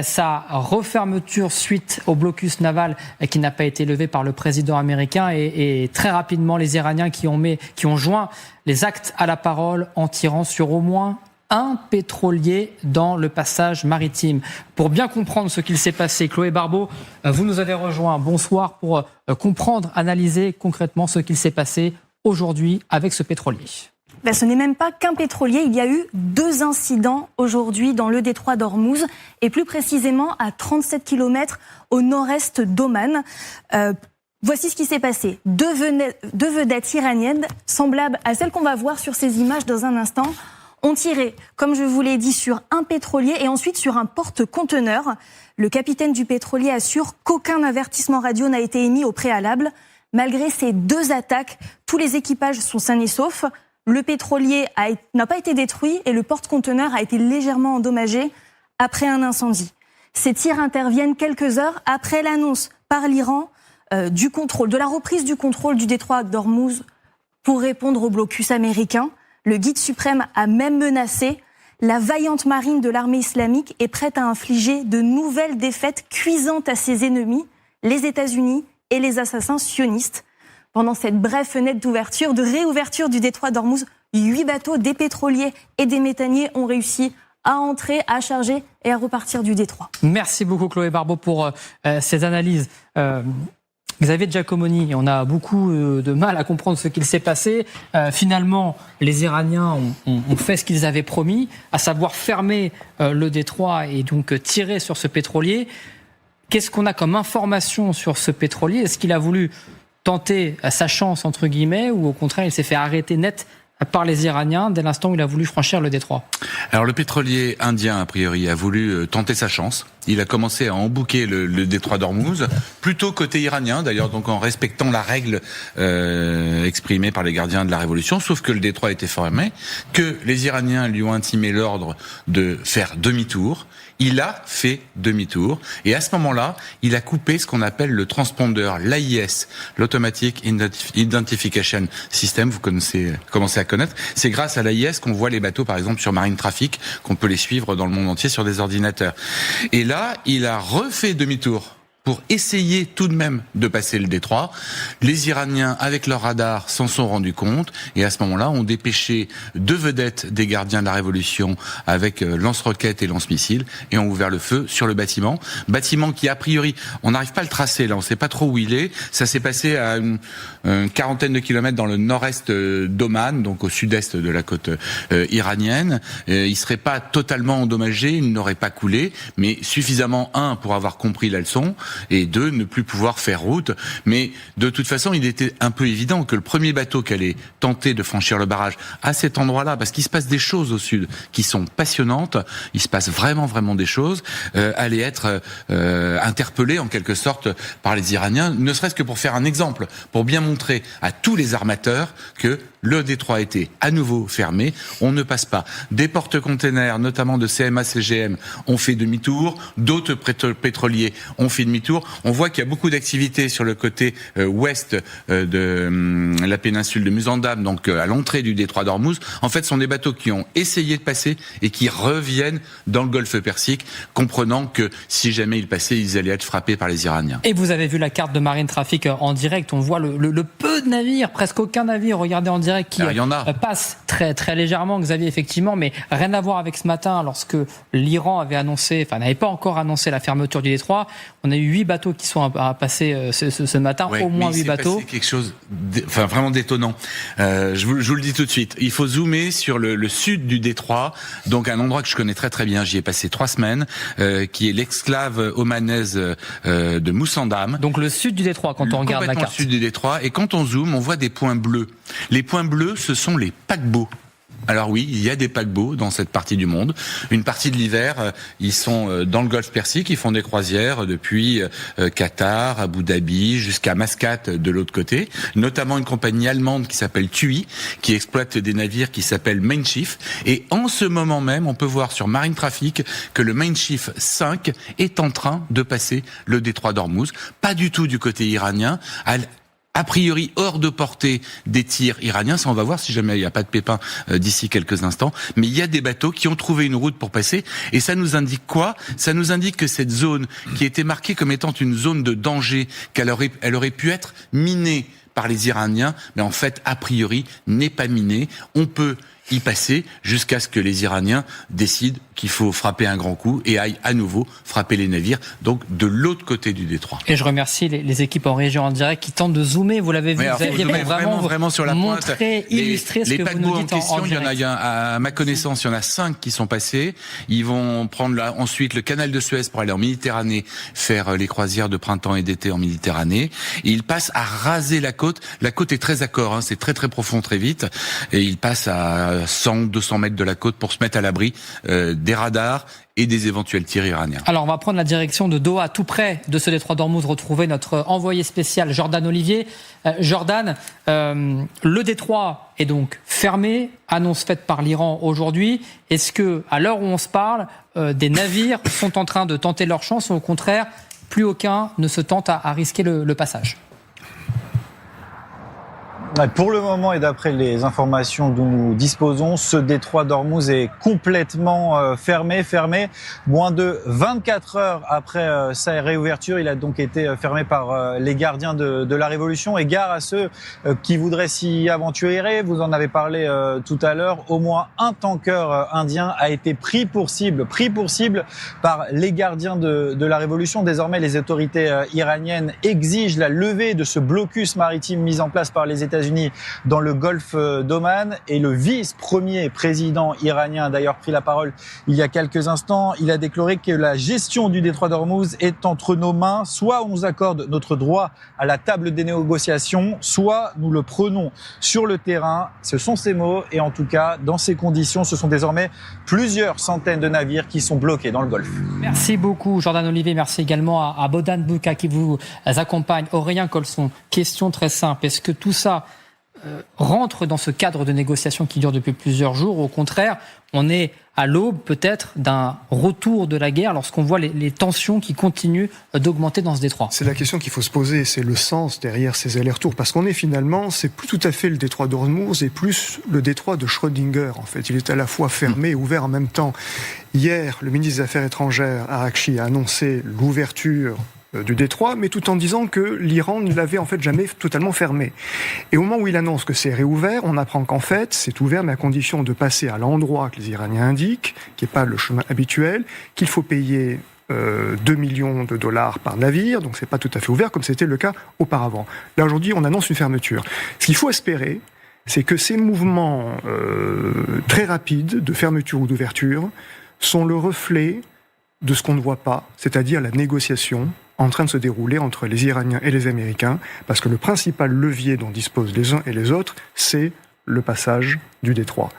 sa refermeture suite au blocus naval qui n'a pas été levé par le président américain et très rapidement les Iraniens qui ont joint les actes à la parole en tirant sur au moins un pétrolier dans le passage maritime. Pour bien comprendre ce qu'il s'est passé, Chloé Barbeau, vous nous avez rejoint. Bonsoir pour comprendre, analyser concrètement ce qu'il s'est passé aujourd'hui avec ce pétrolier. Ce n'est même pas qu'un pétrolier. Il y a eu 2 incidents aujourd'hui dans le détroit d'Ormuz et plus précisément à 37 km au nord-est d'Oman. Voici ce qui s'est passé. Deux vedettes iraniennes, semblables à celles qu'on va voir sur ces images dans un instant, ont tiré, comme je vous l'ai dit, sur un pétrolier et ensuite sur un porte-conteneur. Le capitaine du pétrolier assure qu'aucun avertissement radio n'a été émis au préalable. Malgré ces 2 attaques, tous les équipages sont sains et saufs. Le pétrolier n'a pas été détruit et le porte-conteneur a été légèrement endommagé après un incendie. Ces tirs interviennent quelques heures après l'annonce par l'Iran de la reprise du contrôle du détroit d'Ormuz pour répondre au blocus américain. Le guide suprême a même menacé. La vaillante marine de l'armée islamique est prête à infliger de nouvelles défaites cuisantes à ses ennemis, les États-Unis et les assassins sionistes. Pendant cette brève fenêtre de réouverture du détroit d'Ormuz, 8 bateaux, des pétroliers et des méthaniers ont réussi à entrer, à charger et à repartir du détroit. Merci beaucoup Chloé Barbeau pour ces analyses. Xavier Giacomoni, on a beaucoup de mal à comprendre ce qu'il s'est passé. Finalement, les Iraniens ont fait ce qu'ils avaient promis, à savoir fermer le détroit et donc tirer sur ce pétrolier. Qu'est-ce qu'on a comme information sur ce pétrolier ? Est-ce qu'il a voulu tenter sa chance, entre guillemets, ou au contraire, il s'est fait arrêter net par les Iraniens dès l'instant où il a voulu franchir le détroit? Alors le pétrolier indien, a priori, a voulu tenter sa chance. Il a commencé à embouquer le détroit d'Ormuz, plutôt côté iranien d'ailleurs, donc en respectant la règle exprimée par les gardiens de la Révolution, sauf que le détroit était fermé, que les Iraniens lui ont intimé l'ordre de faire demi-tour. Il a fait demi-tour et à ce moment-là, il a coupé ce qu'on appelle le transpondeur, l'AIS, l'Automatic Identification System, vous commencez à connaître. C'est grâce à l'AIS qu'on voit les bateaux, par exemple, sur Marine Traffic, qu'on peut les suivre dans le monde entier sur des ordinateurs. Et là, il a refait demi-tour pour essayer tout de même de passer le détroit. Les Iraniens, avec leur radar, s'en sont rendus compte et à ce moment-là, ont dépêché 2 vedettes des gardiens de la Révolution avec lance-roquettes et lance-missiles et ont ouvert le feu sur le bâtiment. Bâtiment qui, a priori, on n'arrive pas à le tracer là, on ne sait pas trop où il est. Ça s'est passé à une quarantaine de kilomètres dans le nord-est d'Oman, donc au sud-est de la côte iranienne. Il ne serait pas totalement endommagé, il n'aurait pas coulé, mais suffisamment, 1, pour avoir compris la leçon, et 2, ne plus pouvoir faire route. Mais de toute façon, il était un peu évident que le premier bateau qui allait tenter de franchir le barrage à cet endroit-là, parce qu'il se passe des choses au sud qui sont passionnantes, il se passe vraiment des choses, allait être interpellé en quelque sorte par les Iraniens, ne serait-ce que pour faire un exemple, pour bien montrer à tous les armateurs que le détroit était à nouveau fermé, on ne passe pas. Des porte-containers, notamment de CMA-CGM, ont fait demi-tour, d'autres pétroliers ont fait demi-tour. On voit qu'il y a beaucoup d'activités sur le côté ouest de la péninsule de Musandam, donc à l'entrée du détroit d'Ormuz. En fait, ce sont des bateaux qui ont essayé de passer et qui reviennent dans le golfe Persique, comprenant que si jamais ils passaient, ils allaient être frappés par les Iraniens. Et vous avez vu la carte de Marine Traffic en direct, on voit le peu de navires, presque aucun navire, regardez en direct, qui passe très légèrement, Xavier, effectivement, mais rien à voir avec ce matin, lorsque l'Iran avait annoncé, enfin n'avait pas encore annoncé la fermeture du détroit. On a eu 8 bateaux qui sont à passer ce matin, au moins 8 bateaux. C'est quelque chose vraiment d'étonnant. Je vous le dis tout de suite, il faut zoomer sur le sud du détroit, donc un endroit que je connais très bien, j'y ai passé 3 semaines, qui est l'exclave omanaise de Musandam. Donc le sud du détroit, quand on regarde la carte. Le sud du détroit, et quand on zoome, on voit des points bleus. Les points bleus, ce sont les paquebots. Alors oui, il y a des paquebots dans cette partie du monde. Une partie de l'hiver, ils sont dans le golfe Persique, ils font des croisières depuis Qatar, Abu Dhabi, jusqu'à Mascate de l'autre côté. Notamment une compagnie allemande qui s'appelle TUI, qui exploite des navires qui s'appellent Mein Schiff. Et en ce moment même, on peut voir sur Marine Traffic que le Mein Schiff 5 est en train de passer le détroit d'Ormuz. Pas du tout du côté iranien. A priori hors de portée des tirs iraniens, ça on va voir si jamais il n'y a pas de pépin d'ici quelques instants, mais il y a des bateaux qui ont trouvé une route pour passer, et ça nous indique quoi ? Ça nous indique que cette zone qui était marquée comme étant une zone de danger, elle aurait pu être minée par les Iraniens, mais en fait a priori n'est pas minée. On peut y passer jusqu'à ce que les Iraniens décident qu'il faut frapper un grand coup et aillent à nouveau frapper les navires, donc de l'autre côté du détroit. Et je remercie les équipes en région en direct qui tentent de zoomer, vous l'avez vu, vraiment sur la pointe, illustrer ce que vous nous dites en direct. Il y en a, à ma connaissance, il y en a 5 qui sont passés. Ils vont prendre ensuite le canal de Suez pour aller en Méditerranée, faire les croisières de printemps et d'été en Méditerranée. Et ils passent à raser la côte. La côte est très accord, c'est très profond, très vite. Et ils passent à 100-200 mètres de la côte pour se mettre à l'abri des radars et des éventuels tirs iraniens. Alors on va prendre la direction de Doha, tout près de ce détroit d'Ormuz, retrouver notre envoyé spécial Jordan Olivier. Jordan, le détroit est donc fermé, annonce faite par l'Iran aujourd'hui. Est-ce que, à l'heure où on se parle, des navires sont en train de tenter leur chance, ou au contraire, plus aucun ne se tente à risquer le passage ? Pour le moment, et d'après les informations dont nous disposons, ce détroit d'Ormuz est complètement fermé. Moins de 24 heures après sa réouverture, il a donc été fermé par les gardiens de la Révolution. Et gare à ceux qui voudraient s'y aventurer. Vous en avez parlé tout à l'heure. Au moins un tanker indien a été pris pour cible par les gardiens de la Révolution. Désormais, les autorités iraniennes exigent la levée de ce blocus maritime mis en place par les États-Unis dans le golfe d'Oman, et le vice-premier président iranien a d'ailleurs pris la parole il y a quelques instants. Il a déclaré que la gestion du détroit d'Ormuz est entre nos mains. Soit on nous accorde notre droit à la table des négociations, soit nous le prenons sur le terrain. Ce sont ces mots, et en tout cas, dans ces conditions, ce sont désormais plusieurs centaines de navires qui sont bloqués dans le golfe. Merci beaucoup Jordan Olivier, merci également à Bodan Bouka qui vous accompagne. Aurélien Colson, question très simple, est-ce que tout ça rentre dans ce cadre de négociation qui dure depuis plusieurs jours, ou au contraire, on est à l'aube peut-être d'un retour de la guerre lorsqu'on voit les tensions qui continuent d'augmenter dans ce détroit? C'est la question qu'il faut se poser, c'est le sens derrière ces allers-retours, parce qu'on est finalement, c'est plus tout à fait le détroit d'Ormuz, et plus le détroit de Schrödinger en fait. Il est à la fois fermé et ouvert en même temps. Hier, le ministre des Affaires étrangères, Araghchi, a annoncé l'ouverture du détroit, mais tout en disant que l'Iran ne l'avait en fait jamais totalement fermé. Et au moment où il annonce que c'est réouvert, on apprend qu'en fait c'est ouvert mais à condition de passer à l'endroit que les Iraniens indiquent, qui n'est pas le chemin habituel, qu'il faut payer 2 millions de dollars par navire, donc c'est pas tout à fait ouvert comme c'était le cas auparavant. Là aujourd'hui on annonce une fermeture. Ce qu'il faut espérer, c'est que ces mouvements très rapides de fermeture ou d'ouverture sont le reflet de ce qu'on ne voit pas, c'est-à-dire la négociation en train de se dérouler entre les Iraniens et les Américains, parce que le principal levier dont disposent les uns et les autres, c'est le passage du détroit.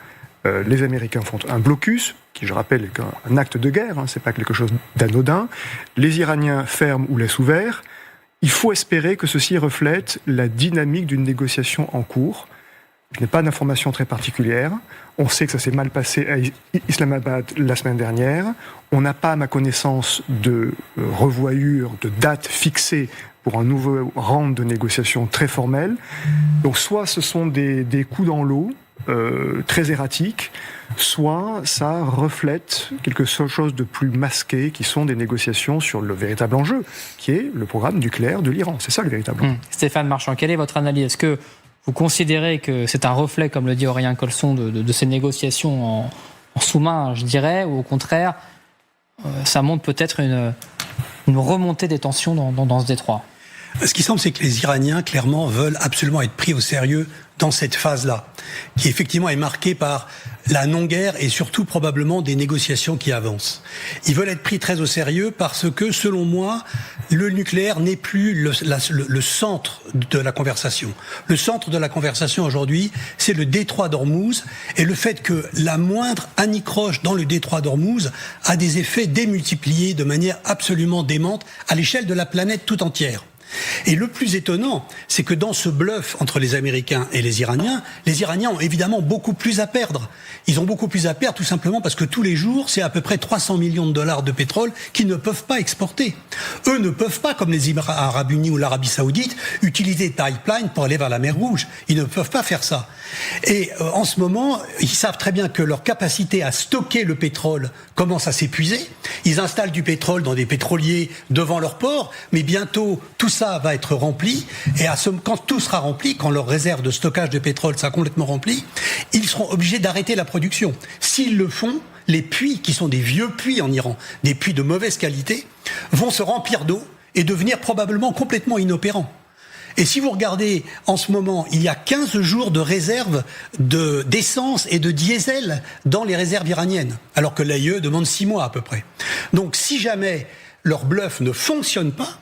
Les Américains font un blocus, qui je rappelle est un acte de guerre, c'est pas quelque chose d'anodin. Les Iraniens ferment ou laissent ouvert. Il faut espérer que ceci reflète la dynamique d'une négociation en cours. Je n'ai pas d'informations très particulières. On sait que ça s'est mal passé à Islamabad la semaine dernière. On n'a pas, à ma connaissance, de revoyure, de date fixée pour un nouveau round de négociations très formel. Donc soit ce sont des coups dans l'eau, très erratiques, soit ça reflète quelque chose de plus masqué, qui sont des négociations sur le véritable enjeu, qui est le programme nucléaire de l'Iran. C'est ça le véritable enjeu. Stéphane Marchand, quelle est votre analyse ? Est-ce que vous considérez que c'est un reflet, comme le dit Aurélien Colson, de ces négociations en sous-main, je dirais, ou au contraire, ça montre peut-être une remontée des tensions dans ce détroit ? Ce qui semble, c'est que les Iraniens, clairement, veulent absolument être pris au sérieux dans cette phase-là, qui effectivement est marquée par la non-guerre et surtout probablement des négociations qui avancent. Ils veulent être pris très au sérieux parce que, selon moi, le nucléaire n'est plus le centre de la conversation. Le centre de la conversation aujourd'hui, c'est le détroit d'Ormuz et le fait que la moindre anicroche dans le détroit d'Ormuz a des effets démultipliés de manière absolument démente à l'échelle de la planète tout entière. Et le plus étonnant, c'est que dans ce bluff entre les Américains et les Iraniens ont évidemment beaucoup plus à perdre. Ils ont beaucoup plus à perdre tout simplement parce que tous les jours, c'est à peu près 300 millions de dollars de pétrole qu'ils ne peuvent pas exporter. Eux ne peuvent pas, comme les Émirats arabes unis ou l'Arabie saoudite, utiliser des pipelines pour aller vers la mer Rouge. Ils ne peuvent pas faire ça. Et en ce moment, ils savent très bien que leur capacité à stocker le pétrole commence à s'épuiser. Ils installent du pétrole dans des pétroliers devant leur port, mais bientôt tout ça va être rempli. Et quand tout sera rempli, quand leur réserve de stockage de pétrole sera complètement remplie, ils seront obligés d'arrêter la production. S'ils le font, les puits, qui sont des vieux puits en Iran, des puits de mauvaise qualité, vont se remplir d'eau et devenir probablement complètement inopérants. Et si vous regardez, en ce moment, il y a 15 jours de réserve d'essence et de diesel dans les réserves iraniennes, alors que l'AIE demande 6 mois à peu près. Donc si jamais leur bluff ne fonctionne pas,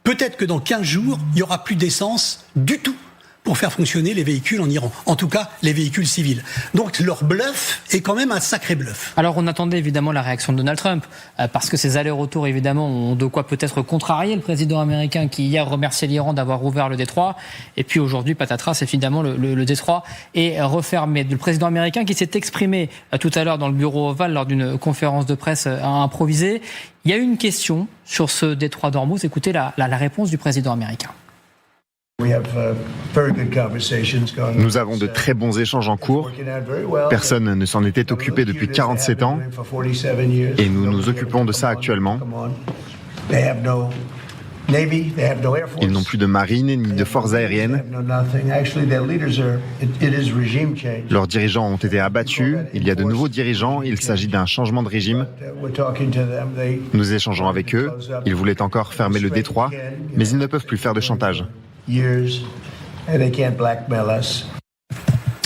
peut-être que dans 15 jours, il n'y aura plus d'essence du tout pour faire fonctionner les véhicules en Iran. En tout cas, les véhicules civils. Donc leur bluff est quand même un sacré bluff. Alors on attendait évidemment la réaction de Donald Trump, parce que ces allers-retours évidemment ont de quoi peut-être contrarier le président américain qui hier remerciait l'Iran d'avoir ouvert le détroit. Et puis aujourd'hui, patatras, évidemment, le détroit est refermé. Le président américain qui s'est exprimé tout à l'heure dans le bureau ovale lors d'une conférence de presse improvisée. Il y a eu une question sur ce détroit d'Ormuz. Écoutez la réponse du président américain. Nous avons de très bons échanges en cours. Personne ne s'en était occupé depuis 47 ans et nous nous occupons de ça actuellement. Ils n'ont plus de marine ni de forces aériennes. Leurs dirigeants ont été abattus. Il y a de nouveaux dirigeants. Il s'agit d'un changement de régime. Nous échangeons avec eux. Ils voulaient encore fermer le détroit, mais ils ne peuvent plus faire de chantage. Et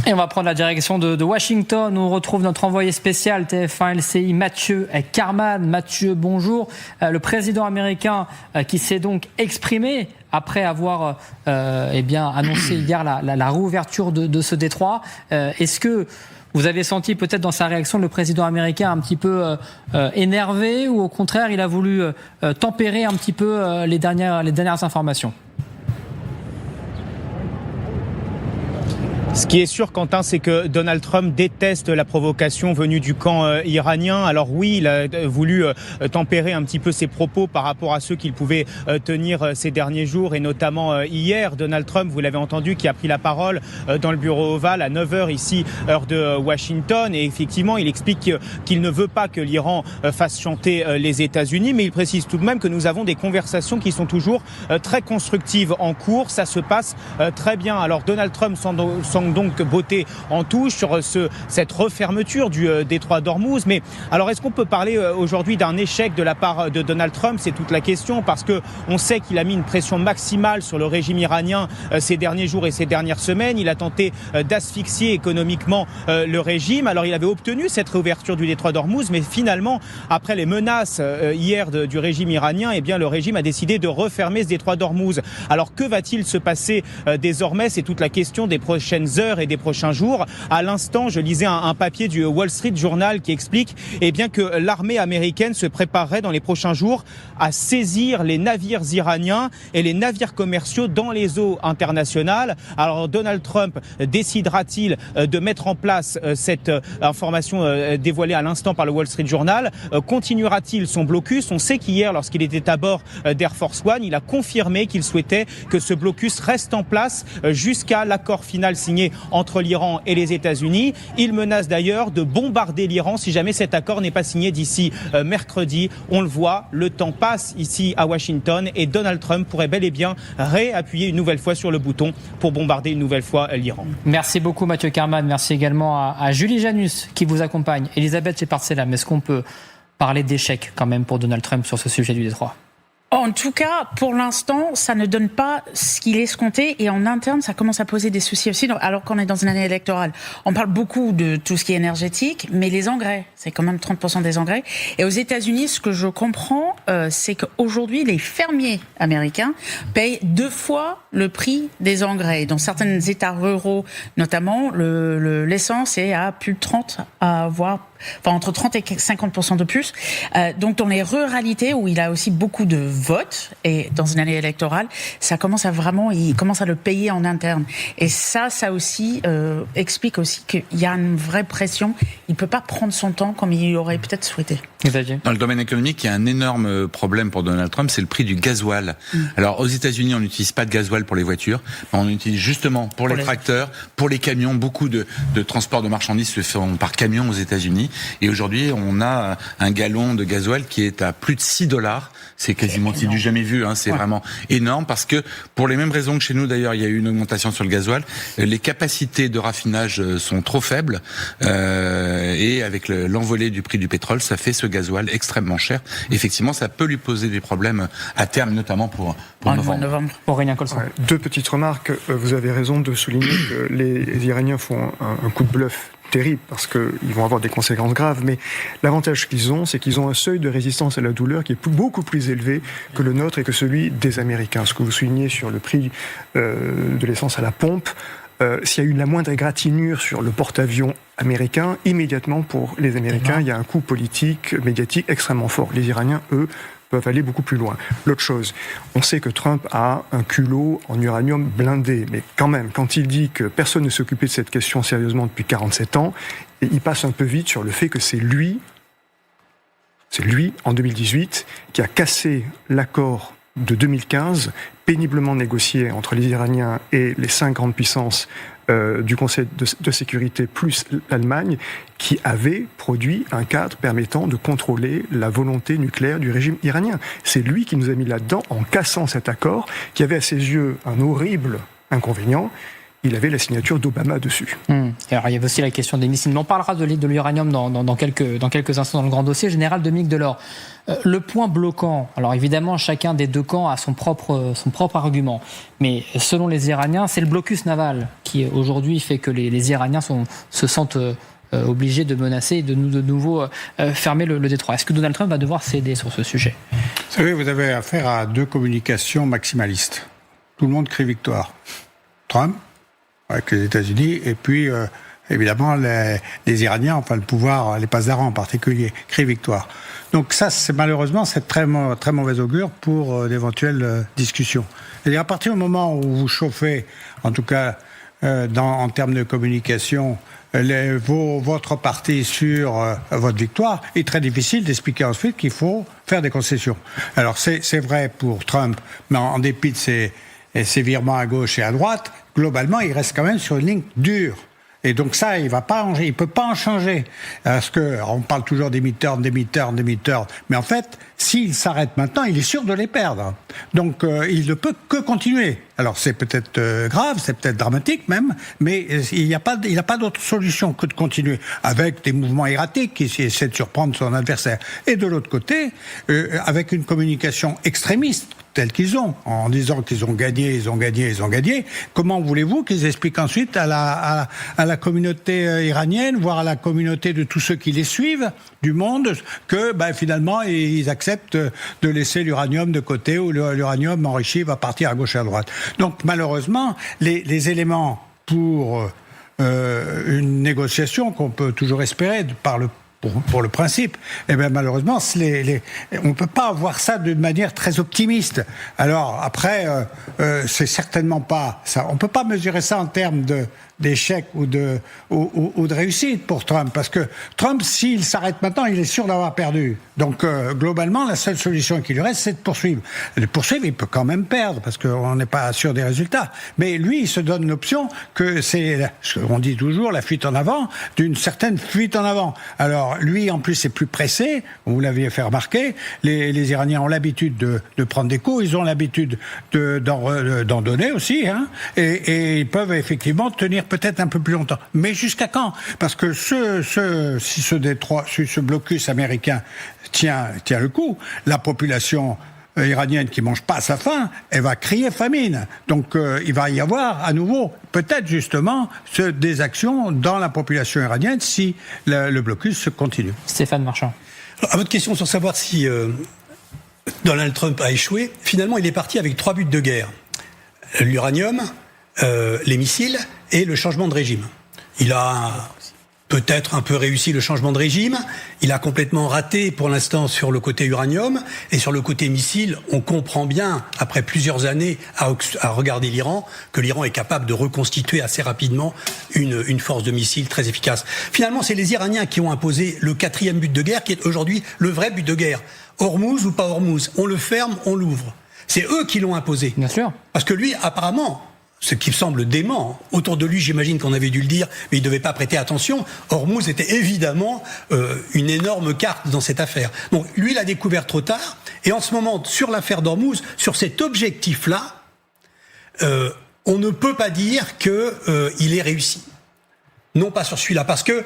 on va prendre la direction de Washington. On retrouve notre envoyé spécial TF1 LCI, Mathieu Karman. Mathieu, bonjour. Le président américain qui s'est donc exprimé après avoir annoncé hier la réouverture de ce détroit. Est-ce que vous avez senti peut-être dans sa réaction le président américain un petit peu énervé, ou au contraire il a voulu tempérer un petit peu les dernières informations ? Ce qui est sûr, Quentin, c'est que Donald Trump déteste la provocation venue du camp iranien. Alors oui, il a voulu tempérer un petit peu ses propos par rapport à ceux qu'il pouvait tenir ces derniers jours, et notamment hier. Donald Trump, vous l'avez entendu, qui a pris la parole dans le bureau ovale à 9h ici, heure de Washington. Et effectivement, il explique qu'il ne veut pas que l'Iran fasse chanter les États-Unis, mais il précise tout de même que nous avons des conversations qui sont toujours très constructives en cours. Ça se passe très bien. Alors Donald Trump semble donc botter en touche sur cette refermeture du détroit d'Ormuz. Mais alors, est-ce qu'on peut parler aujourd'hui d'un échec de la part de Donald Trump? C'est toute la question, parce que on sait qu'il a mis une pression maximale sur le régime iranien ces derniers jours et ces dernières semaines. Il a tenté d'asphyxier économiquement le régime. Alors, il avait obtenu cette réouverture du détroit d'Ormuz, mais finalement, après les menaces hier du régime iranien, eh bien, le régime a décidé de refermer ce détroit d'Ormuz. Alors, que va-t-il se passer désormais? C'est toute la question des prochaines heures et des prochains jours. À l'instant, je lisais un papier du Wall Street Journal qui explique que l'armée américaine se préparerait dans les prochains jours à saisir les navires iraniens et les navires commerciaux dans les eaux internationales. Alors Donald Trump décidera-t-il de mettre en place cette information dévoilée à l'instant par le Wall Street Journal? Continuera-t-il son blocus? On sait qu'hier, lorsqu'il était à bord d'Air Force One, il a confirmé qu'il souhaitait que ce blocus reste en place jusqu'à l'accord final signé entre l'Iran et les États-Unis. Il menace d'ailleurs de bombarder l'Iran si jamais cet accord n'est pas signé d'ici mercredi. On le voit, le temps passe ici à Washington et Donald Trump pourrait bel et bien réappuyer une nouvelle fois sur le bouton pour bombarder une nouvelle fois l'Iran. Merci beaucoup Mathieu Karman, merci également à Julie Janus qui vous accompagne. Elisabeth Shepard-Selam, est-ce qu'on peut parler d'échec quand même pour Donald Trump sur ce sujet du détroit? En tout cas, pour l'instant, ça ne donne pas ce qu'il escomptait, et en interne, ça commence à poser des soucis aussi, alors qu'on est dans une année électorale. On parle beaucoup de tout ce qui est énergétique, mais les engrais, c'est quand même 30% des engrais. Et aux États-Unis, ce que je comprends, c'est qu'aujourd'hui, les fermiers américains payent 2 fois le prix des engrais. Dans certains États ruraux, notamment, l'essence est à plus de 30, entre 30 et 50% de plus. Donc dans les ruralités où il a aussi beaucoup de votes, et dans une année électorale, il commence à le payer en interne. Et ça aussi explique aussi qu'il y a une vraie pression. Il peut pas prendre son temps comme il aurait peut-être souhaité. Dans le domaine économique, il y a un énorme problème pour Donald Trump, c'est le prix du gasoil. Alors aux États-Unis, on n'utilise pas de gasoil pour les voitures, mais on utilise justement pour les tracteurs, pour les camions. Beaucoup de transports de marchandises se font par camion aux États-Unis. Et aujourd'hui, on a un gallon de gasoil qui est à plus de $6. C'est quasiment du jamais vu, c'est vraiment énorme, parce que pour les mêmes raisons que chez nous d'ailleurs, il y a eu une augmentation sur le gasoil. Les capacités de raffinage sont trop faibles, et avec l'envolée du prix du pétrole, ça fait ce gasoil extrêmement cher. Effectivement, ça peut lui poser des problèmes à terme, notamment pour novembre. Aurélien Colson. 2 petites remarques. Vous avez raison de souligner que les Iraniens font un coup de bluff terrible, parce qu'ils vont avoir des conséquences graves, mais l'avantage qu'ils ont, c'est qu'ils ont un seuil de résistance à la douleur qui est beaucoup plus élevé que le nôtre et que celui des Américains. Ce que vous soulignez sur le prix de l'essence à la pompe, s'il y a eu la moindre égratignure sur le porte-avions américain, immédiatement pour les Américains, il y a un coût politique, médiatique extrêmement fort. Les Iraniens, eux, peuvent aller beaucoup plus loin. L'autre chose, on sait que Trump a un culot en uranium blindé, mais quand même, quand il dit que personne ne s'est occupé de cette question sérieusement depuis 47 ans, il passe un peu vite sur le fait que c'est lui, en 2018, qui a cassé l'accord de 2015, péniblement négocié entre les Iraniens et les 5 grandes puissances du Conseil de sécurité plus l'Allemagne, qui avait produit un cadre permettant de contrôler la volonté nucléaire du régime iranien. C'est lui qui nous a mis là-dedans en cassant cet accord, qui avait à ses yeux un horrible inconvénient. Il avait la signature d'Obama dessus. Alors, il y avait aussi la question des missiles. On parlera de l'uranium dans quelques instants dans le grand dossier. Général Dominique Delors, le point bloquant, alors évidemment, chacun des deux camps a son propre argument. Mais selon les Iraniens, c'est le blocus naval qui, aujourd'hui, fait que les Iraniens se sentent obligés de menacer et de nouveau fermer le détroit. Est-ce que Donald Trump va devoir céder sur ce sujet? Vous savez, vous avez affaire à 2 communications maximalistes. Tout le monde crie victoire. Trump, avec les États-Unis, et puis évidemment les Iraniens, enfin le pouvoir, les Pasdaran en particulier, crient victoire. Donc ça, malheureusement, c'est très mauvais augure pour d'éventuelles discussions. C'est-à-dire à partir du moment où vous chauffez, en tout cas en termes de communication votre parti sur votre victoire, est très difficile d'expliquer ensuite qu'il faut faire des concessions. Alors c'est vrai pour Trump, mais en dépit de ses virements à gauche et à droite, globalement, il reste quand même sur une ligne dure. Et donc ça, il peut pas en changer. Parce que, on parle toujours des midterms. Mais en fait, s'il s'arrête maintenant, il est sûr de les perdre. Donc, il ne peut que continuer. Alors, c'est peut-être grave, c'est peut-être dramatique même, mais il n'a pas d'autre solution que de continuer avec des mouvements erratiques qui essaient de surprendre son adversaire. Et de l'autre côté, avec une communication extrémiste, tels qu'ils ont, en disant qu'ils ont gagné, comment voulez-vous qu'ils expliquent ensuite à la communauté iranienne, voire à la communauté de tous ceux qui les suivent, du monde, que finalement ils acceptent de laisser l'uranium de côté, ou l'uranium enrichi va partir à gauche et à droite. Donc malheureusement, les éléments pour une négociation qu'on peut toujours espérer pour le principe, malheureusement, on ne peut pas voir ça d'une manière très optimiste. Alors après, c'est certainement pas ça. On ne peut pas mesurer ça en termes d'échec ou de réussite pour Trump, parce que Trump, s'il s'arrête maintenant, il est sûr d'avoir perdu. Donc globalement, la seule solution qui lui reste, c'est de poursuivre. De poursuivre, il peut quand même perdre, parce qu'on n'est pas sûr des résultats. Mais lui, il se donne l'option que c'est, on dit toujours, la fuite en avant, d'une certaine fuite en avant. Alors lui, en plus, c'est plus pressé. Vous l'aviez fait remarquer. Les Iraniens ont l'habitude de prendre des coups. Ils ont l'habitude d'en donner aussi, hein. Et ils peuvent effectivement tenir peut-être un peu plus longtemps. Mais jusqu'à quand ? Parce que si ce blocus américain tient le coup, la population iranienne qui mange pas à sa faim, elle va crier famine. Donc il va y avoir à nouveau peut-être justement des actions dans la population iranienne si le blocus se continue. Stéphane Marchand. Alors, à votre question sur savoir si Donald Trump a échoué, finalement il est parti avec 3 buts de guerre. L'uranium, les missiles et le changement de régime. Il a peut-être un peu réussi le changement de régime, il a complètement raté pour l'instant sur le côté uranium, et sur le côté missile, on comprend bien, après plusieurs années à regarder l'Iran, que l'Iran est capable de reconstituer assez rapidement une force de missiles très efficace. Finalement, c'est les Iraniens qui ont imposé le 4e but de guerre, qui est aujourd'hui le vrai but de guerre. Hormuz ou pas Hormuz, on le ferme, on l'ouvre. C'est eux qui l'ont imposé. Bien sûr. Parce que lui, apparemment, ce qui me semble dément, autour de lui, j'imagine qu'on avait dû le dire, mais il ne devait pas prêter attention. Hormuz était évidemment une énorme carte dans cette affaire. Donc lui, il a découvert trop tard. Et en ce moment, sur l'affaire d'Hormuz, sur cet objectif-là, on ne peut pas dire qu'il est réussi. Non, pas sur celui-là. Parce que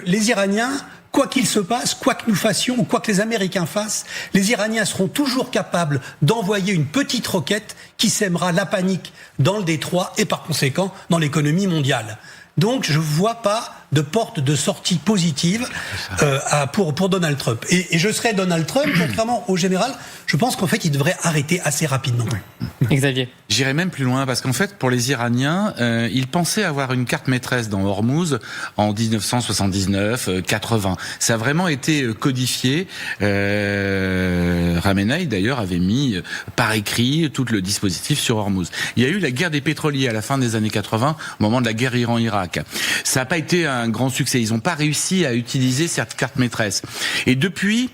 les Iraniens, quoi qu'il se passe, quoi que nous fassions, ou quoi que les Américains fassent, les Iraniens seront toujours capables d'envoyer une petite roquette qui sèmera la panique dans le détroit et par conséquent dans l'économie mondiale. Donc je ne vois pas de porte de sortie positive pour Donald Trump. Et je serais Donald Trump, contrairement au général, je pense qu'en fait il devrait arrêter assez rapidement. Xavier. J'irais même plus loin, parce qu'en fait, pour les Iraniens, ils pensaient avoir une carte maîtresse dans Hormuz en 1979-80. Ça a vraiment été codifié. Khamenei, d'ailleurs, avait mis par écrit tout le dispositif sur Hormuz. Il y a eu la guerre des pétroliers à la fin des années 80, au moment de la guerre Iran-Irak. Ça n'a pas été un grand succès. Ils n'ont pas réussi à utiliser cette carte maîtresse. Et depuis,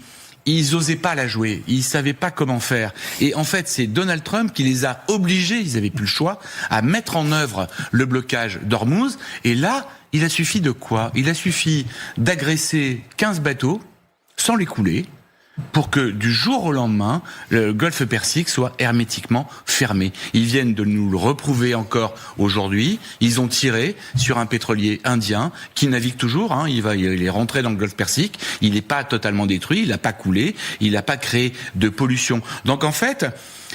ils n'osaient pas la jouer, ils savaient pas comment faire. Et en fait, c'est Donald Trump qui les a obligés, ils avaient plus le choix, à mettre en œuvre le blocage d'Hormuz. Et là, il a suffi de quoi ? Il a suffi d'agresser 15 bateaux sans les couler, pour que du jour au lendemain, le golfe Persique soit hermétiquement fermé. Ils viennent de nous le reprouver encore aujourd'hui. Ils ont tiré sur un pétrolier indien qui navigue toujours. Il est rentré dans le golfe Persique. Il n'est pas totalement détruit. Il n'a pas coulé. Il n'a pas créé de pollution. Donc en fait,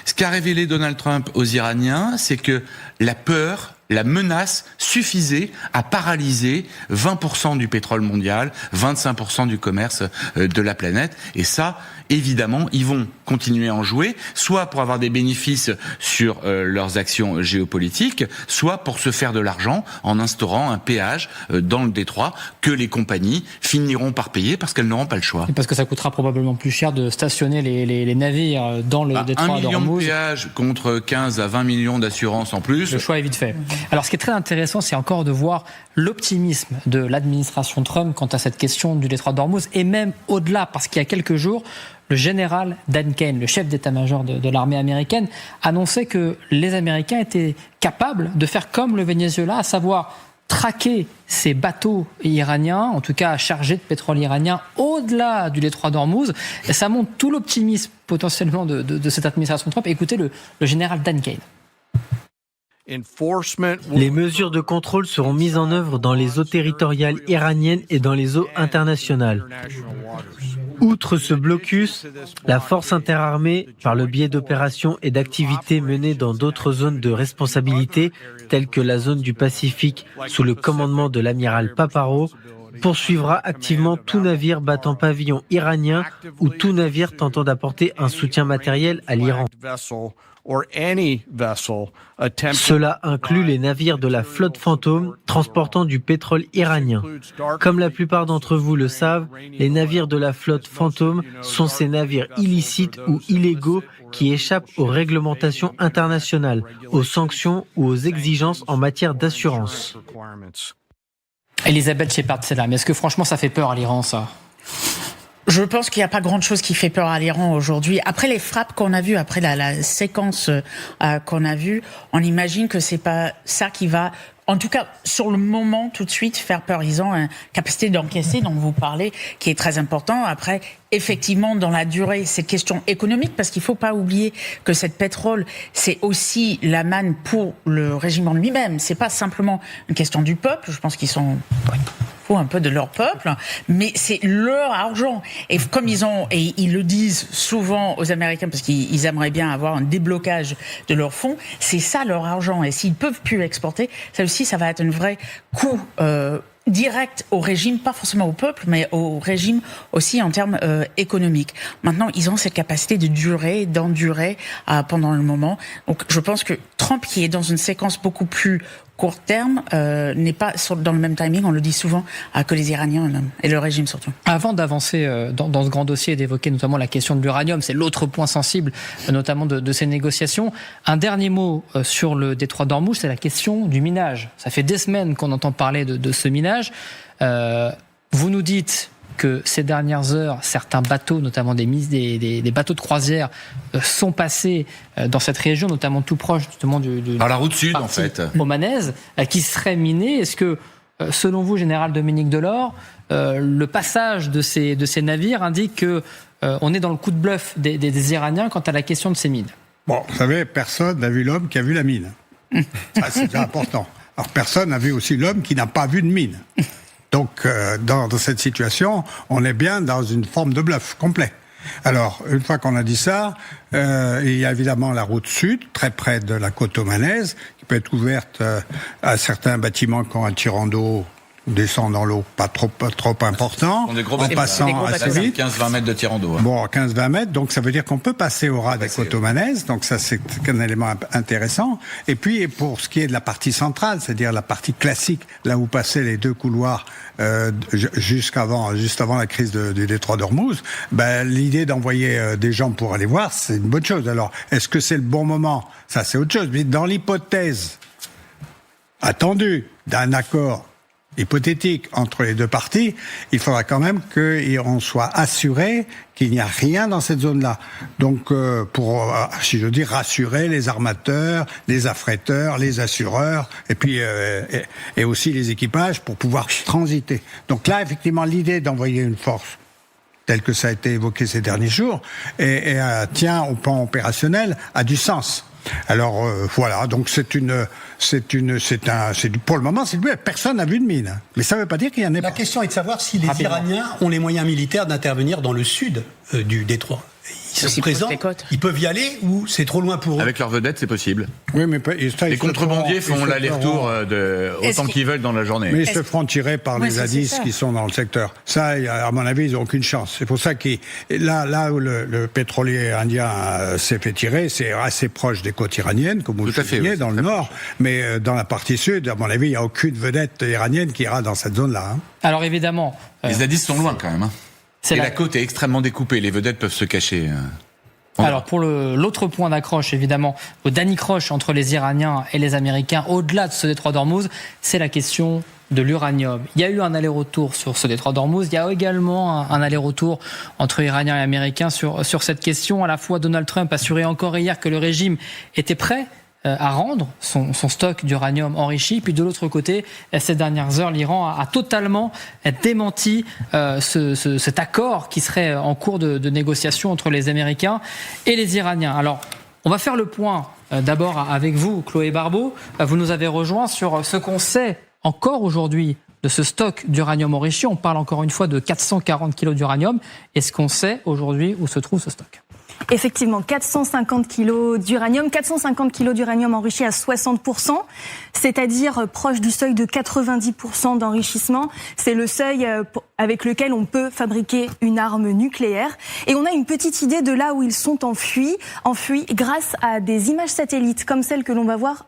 ce qu'a révélé Donald Trump aux Iraniens, c'est que la peur, la menace suffisait à paralyser 20% du pétrole mondial, 25% du commerce de la planète. Et ça, évidemment, ils vont continuer à en jouer, soit pour avoir des bénéfices sur leurs actions géopolitiques, soit pour se faire de l'argent en instaurant un péage dans le détroit que les compagnies finiront par payer parce qu'elles n'auront pas le choix. Et parce que ça coûtera probablement plus cher de stationner les navires dans le détroit d'Hormuz. 1 million de péage contre 15 à 20 millions d'assurances en plus. Le choix est vite fait. Alors ce qui est très intéressant, c'est encore de voir l'optimisme de l'administration Trump quant à cette question du détroit d'Ormuz, et même au-delà, parce qu'il y a quelques jours, le général Dan Kane, le chef d'état-major de l'armée américaine, annonçait que les Américains étaient capables de faire comme le Venezuela, à savoir traquer ces bateaux iraniens, en tout cas chargés de pétrole iranien, au-delà du détroit d'Ormuz. Et ça montre tout l'optimisme potentiellement de cette administration Trump. Écoutez le général Dan Kane. Les mesures de contrôle seront mises en œuvre dans les eaux territoriales iraniennes et dans les eaux internationales. Outre ce blocus, la force interarmée, par le biais d'opérations et d'activités menées dans d'autres zones de responsabilité, telles que la zone du Pacifique sous le commandement de l'amiral Paparo, poursuivra activement tout navire battant pavillon iranien ou tout navire tentant d'apporter un soutien matériel à l'Iran. Cela inclut les navires de la flotte fantôme transportant du pétrole iranien. Comme la plupart d'entre vous le savent, les navires de la flotte fantôme sont ces navires illicites ou illégaux qui échappent aux réglementations internationales, aux sanctions ou aux exigences en matière d'assurance. Elisabeth Shepard-Selam, est-ce que franchement ça fait peur à l'Iran, ça ? Je pense qu'il n'y a pas grand-chose qui fait peur à l'Iran aujourd'hui. Après les frappes qu'on a vues, après la séquence qu'on a vue, on imagine que c'est pas ça qui va, en tout cas sur le moment tout de suite, faire peur. Ils ont une capacité d'encaisser dont vous parlez qui est très important. Après, effectivement, dans la durée, c'est question économique parce qu'il ne faut pas oublier que cette pétrole, c'est aussi la manne pour le régime en lui-même. C'est pas simplement une question du peuple. Je pense qu'ils sont un peu de leur peuple, mais c'est leur argent. Et comme ils le disent souvent aux Américains, parce qu'ils aimeraient bien avoir un déblocage de leurs fonds, c'est ça leur argent. Et s'ils peuvent plus exporter, ça aussi, ça va être un vrai coup direct au régime, pas forcément au peuple, mais au régime aussi en termes économiques. Maintenant, ils ont cette capacité d'endurer pendant le moment. Donc, je pense que Trump, qui est dans une séquence beaucoup plus court terme, n'est pas dans le même timing, on le dit souvent, que les Iraniens et le régime surtout. Avant d'avancer dans ce grand dossier et d'évoquer notamment la question de l'uranium, c'est l'autre point sensible, notamment de ces négociations, un dernier mot sur le détroit d'Ormuz, c'est la question du minage. Ça fait des semaines qu'on entend parler de ce minage. Vous nous dites que ces dernières heures, certains bateaux, notamment des bateaux de croisière, sont passés dans cette région, notamment tout proche justement par la route sud en fait, omanaise, qui serait minée. Est-ce que, selon vous, général Dominique Delors, le passage de ces navires indique que on est dans le coup de bluff des Iraniens quant à la question de ces mines? Bon, vous savez, personne n'a vu l'homme qui a vu la mine. Ça, c'est important. Alors, personne n'a vu aussi l'homme qui n'a pas vu de mine. Donc, dans cette situation, on est bien dans une forme de bluff complet. Alors, une fois qu'on a dit ça, il y a évidemment la route sud, très près de la côte omanaise, qui peut être ouverte à certains bâtiments qui ont un tirant d'eau, descend dans l'eau, pas trop important, en passant assez vite. 15-20 mètres de tirant d'eau. Hein. Bon, 15-20 mètres, donc ça veut dire qu'on peut passer au ras des côtes omanaises, donc ça c'est un élément intéressant. Et puis, pour ce qui est de la partie centrale, c'est-à-dire la partie classique, là où passaient les deux couloirs juste avant la crise du détroit d'Ormuz, l'idée d'envoyer des gens pour aller voir, c'est une bonne chose. Alors, est-ce que c'est le bon moment? Ça, c'est autre chose. Mais dans l'hypothèse attendue d'un accord hypothétique entre les deux parties, il faudra quand même qu'on soit assuré qu'il n'y a rien dans cette zone-là. Donc, pour, si je dis, rassurer les armateurs, les affréteurs, les assureurs, et puis et aussi les équipages pour pouvoir transiter. Donc là, effectivement, l'idée d'envoyer une force tel que ça a été évoqué ces derniers jours, et tient au plan opérationnel, a du sens. Alors voilà, donc pour le moment, personne n'a vu de mine. Mais ça ne veut pas dire qu'il y en ait pas. La question est de savoir si les Iraniens ont les moyens militaires d'intervenir dans le sud du détroit. Ils sont présents, ils peuvent y aller ou c'est trop loin pour eux? Avec leurs vedettes, c'est possible. Oui, mais les contrebandiers font l'aller-retour autant qu'ils veulent dans la journée. Mais ils se feront tirer par les zadistes qui sont dans le secteur. Ça, à mon avis, ils n'ont aucune chance. C'est pour ça que là où le pétrolier indien s'est fait tirer, c'est assez proche des côtes iraniennes, comme vous le soulignez, dans le nord. Mais dans la partie sud, à mon avis, il n'y a aucune vedette iranienne qui ira dans cette zone-là. Hein. Alors évidemment... Les zadistes sont loin quand même. Hein. La côte est extrêmement découpée, les vedettes peuvent se cacher. Alors pour l'autre point d'accroche, évidemment, au d'anicroche entre les Iraniens et les Américains, au-delà de ce détroit d'Ormuz, c'est la question de l'uranium. Il y a eu un aller-retour sur ce détroit d'Ormuz. Il y a également un aller-retour entre Iraniens et Américains sur cette question. À la fois, Donald Trump assurait encore hier que le régime était prêt à rendre son stock d'uranium enrichi. Puis de l'autre côté, ces dernières heures, l'Iran a totalement démenti cet accord qui serait en cours de négociation entre les Américains et les Iraniens. Alors, on va faire le point d'abord avec vous, Chloé Barbeau. Vous nous avez rejoint sur ce qu'on sait encore aujourd'hui de ce stock d'uranium enrichi. On parle encore une fois de 440 kilos d'uranium. Est-ce qu'on sait aujourd'hui où se trouve ce stock ? Effectivement, 450 kilos d'uranium enrichi à 60%, c'est-à-dire proche du seuil de 90% d'enrichissement. C'est le seuil avec lequel on peut fabriquer une arme nucléaire. Et on a une petite idée de là où ils sont enfuis grâce à des images satellites comme celles que l'on va voir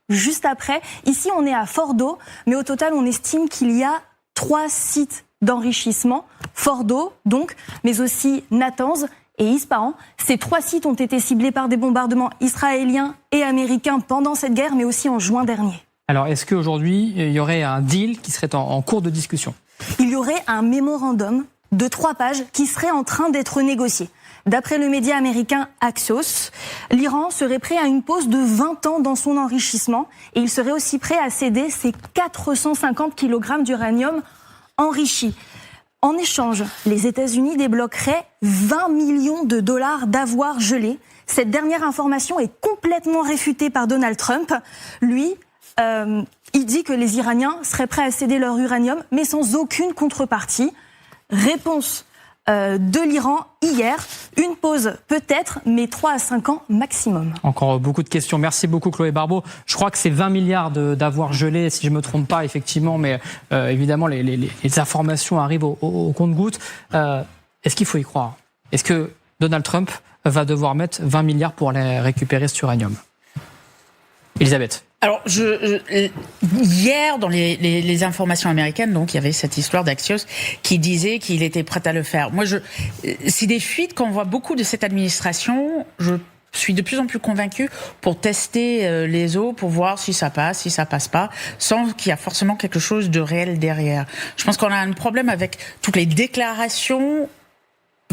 juste après. Ici, on est à Fordo, mais au total, on estime qu'il y a 3 sites d'enrichissement. Fordo, donc, mais aussi Natanz et Ispahan. Ces 3 sites ont été ciblés par des bombardements israéliens et américains pendant cette guerre, mais aussi en juin dernier. Alors, est-ce qu'aujourd'hui, il y aurait un deal qui serait en cours de discussion ? Il y aurait un mémorandum de 3 pages qui serait en train d'être négocié. D'après le média américain Axios, l'Iran serait prêt à une pause de 20 ans dans son enrichissement et il serait aussi prêt à céder ses 450 kg d'uranium enrichi. En échange, les États-Unis débloqueraient 20 millions de dollars d'avoirs gelés. Cette dernière information est complètement réfutée par Donald Trump. Lui, il dit que les Iraniens seraient prêts à céder leur uranium, mais sans aucune contrepartie. Réponse de l'Iran hier, une pause peut-être, mais 3 à 5 ans maximum. Encore beaucoup de questions. Merci beaucoup Chloé Barbeau. Je crois que c'est 20 milliards d'avoirs gelés, si je ne me trompe pas, effectivement, mais évidemment les informations arrivent au compte-gouttes. Est-ce qu'il faut y croire ? Est-ce que Donald Trump va devoir mettre 20 milliards pour aller récupérer cet uranium ? Elisabeth. Alors, hier, dans les informations américaines, donc, il y avait cette histoire d'Axios qui disait qu'il était prêt à le faire. Moi, c'est des fuites qu'on voit beaucoup de cette administration. Je suis de plus en plus convaincue pour tester les eaux, pour voir si ça passe pas, sans qu'il y a forcément quelque chose de réel derrière. Je pense qu'on a un problème avec toutes les déclarations.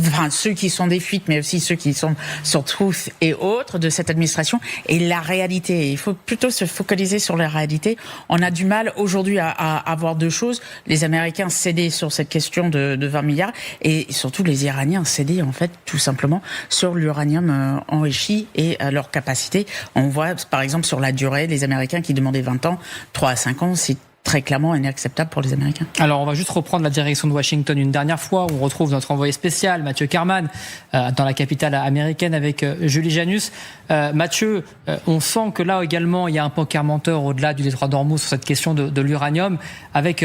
Enfin, ceux qui sont des fuites, mais aussi ceux qui sont sur Truth et autres de cette administration, et la réalité. Il faut plutôt se focaliser sur la réalité. On a du mal aujourd'hui à avoir 2 choses. Les Américains cédaient sur cette question de 20 milliards, et surtout les Iraniens cédaient, en fait, tout simplement sur l'uranium enrichi et leur capacité. On voit, par exemple, sur la durée, les Américains qui demandaient 20 ans, 3 à 5 ans, c'est très clairement inacceptable pour les Américains. Alors, on va juste reprendre la direction de Washington une dernière fois. On retrouve notre envoyé spécial, Mathieu Kerman, dans la capitale américaine avec Julie Janus. Mathieu, on sent que là également, il y a un poker menteur au-delà du détroit d'Ormuz sur cette question de l'uranium, avec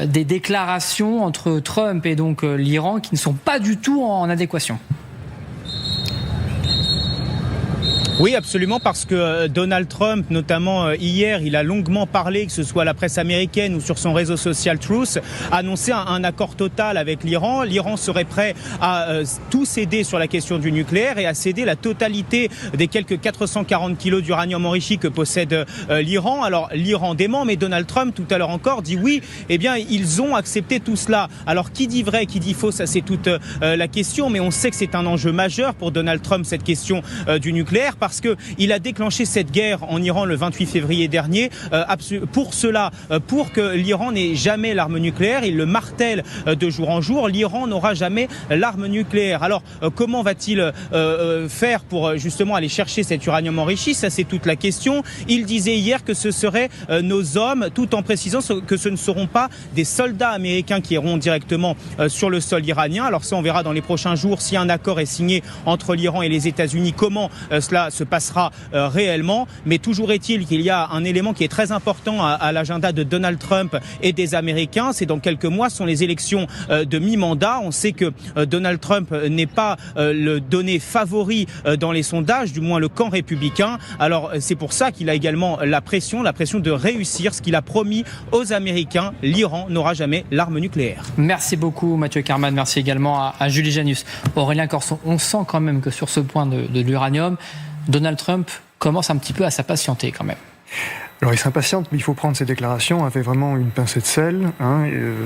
des déclarations entre Trump et donc l'Iran qui ne sont pas du tout en adéquation. Oui, absolument, parce que Donald Trump, notamment hier, il a longuement parlé, que ce soit à la presse américaine ou sur son réseau social Truth, a annoncé un accord total avec l'Iran. L'Iran serait prêt à tout céder sur la question du nucléaire et à céder la totalité des quelques 440 kilos d'uranium enrichi que possède l'Iran. Alors, l'Iran dément, mais Donald Trump, tout à l'heure encore, dit oui, eh bien, ils ont accepté tout cela. Alors, qui dit vrai, qui dit faux, ça c'est toute la question, mais on sait que c'est un enjeu majeur pour Donald Trump, cette question du nucléaire, parce qu'il a déclenché cette guerre en Iran le 28 février dernier pour cela, pour que l'Iran n'ait jamais l'arme nucléaire. Il le martèle de jour en jour, l'Iran n'aura jamais l'arme nucléaire. Alors comment va-t-il faire pour justement aller chercher cet uranium enrichi? Ça c'est toute la question. Il disait hier que ce seraient nos hommes, tout en précisant que ce ne seront pas des soldats américains qui iront directement sur le sol iranien. Alors ça on verra dans les prochains jours si un accord est signé entre l'Iran et les États-Unis, comment cela se passera réellement. Mais toujours est-il qu'il y a un élément qui est très important à l'agenda de Donald Trump et des Américains. C'est dans quelques mois, ce sont les élections de mi-mandat. On sait que Donald Trump n'est pas le donné favori dans les sondages, du moins le camp républicain. Alors c'est pour ça qu'il a également la pression de réussir ce qu'il a promis aux Américains. L'Iran n'aura jamais l'arme nucléaire. Merci beaucoup Mathieu Karman, merci également à Julie Janus. Aurélien Corson, on sent quand même que sur ce point de l'uranium, Donald Trump commence un petit peu à s'impatienter quand même. Alors il s'impatiente, mais il faut prendre ses déclarations avec vraiment une pincée de sel.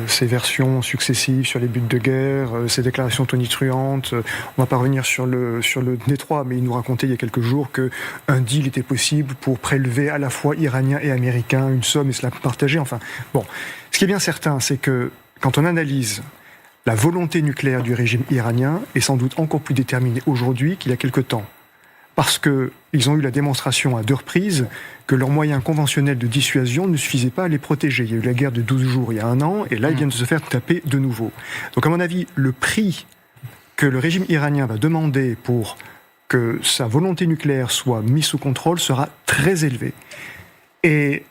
Ses versions successives sur les buts de guerre, ses déclarations tonitruantes. On va pas revenir sur le détroit, mais il nous racontait il y a quelques jours qu'un deal était possible pour prélever à la fois Iraniens et Américains une somme et se la partager. Enfin, bon, ce qui est bien certain, c'est que quand on analyse la volonté nucléaire du régime iranien, est sans doute encore plus déterminée aujourd'hui qu'il y a quelque temps. Parce qu'ils ont eu la démonstration à 2 reprises que leurs moyens conventionnels de dissuasion ne suffisaient pas à les protéger. Il y a eu la guerre de 12 jours il y a 1 an, et là, ils viennent de se faire taper de nouveau. Donc, à mon avis, le prix que le régime iranien va demander pour que sa volonté nucléaire soit mise sous contrôle sera très élevé. Et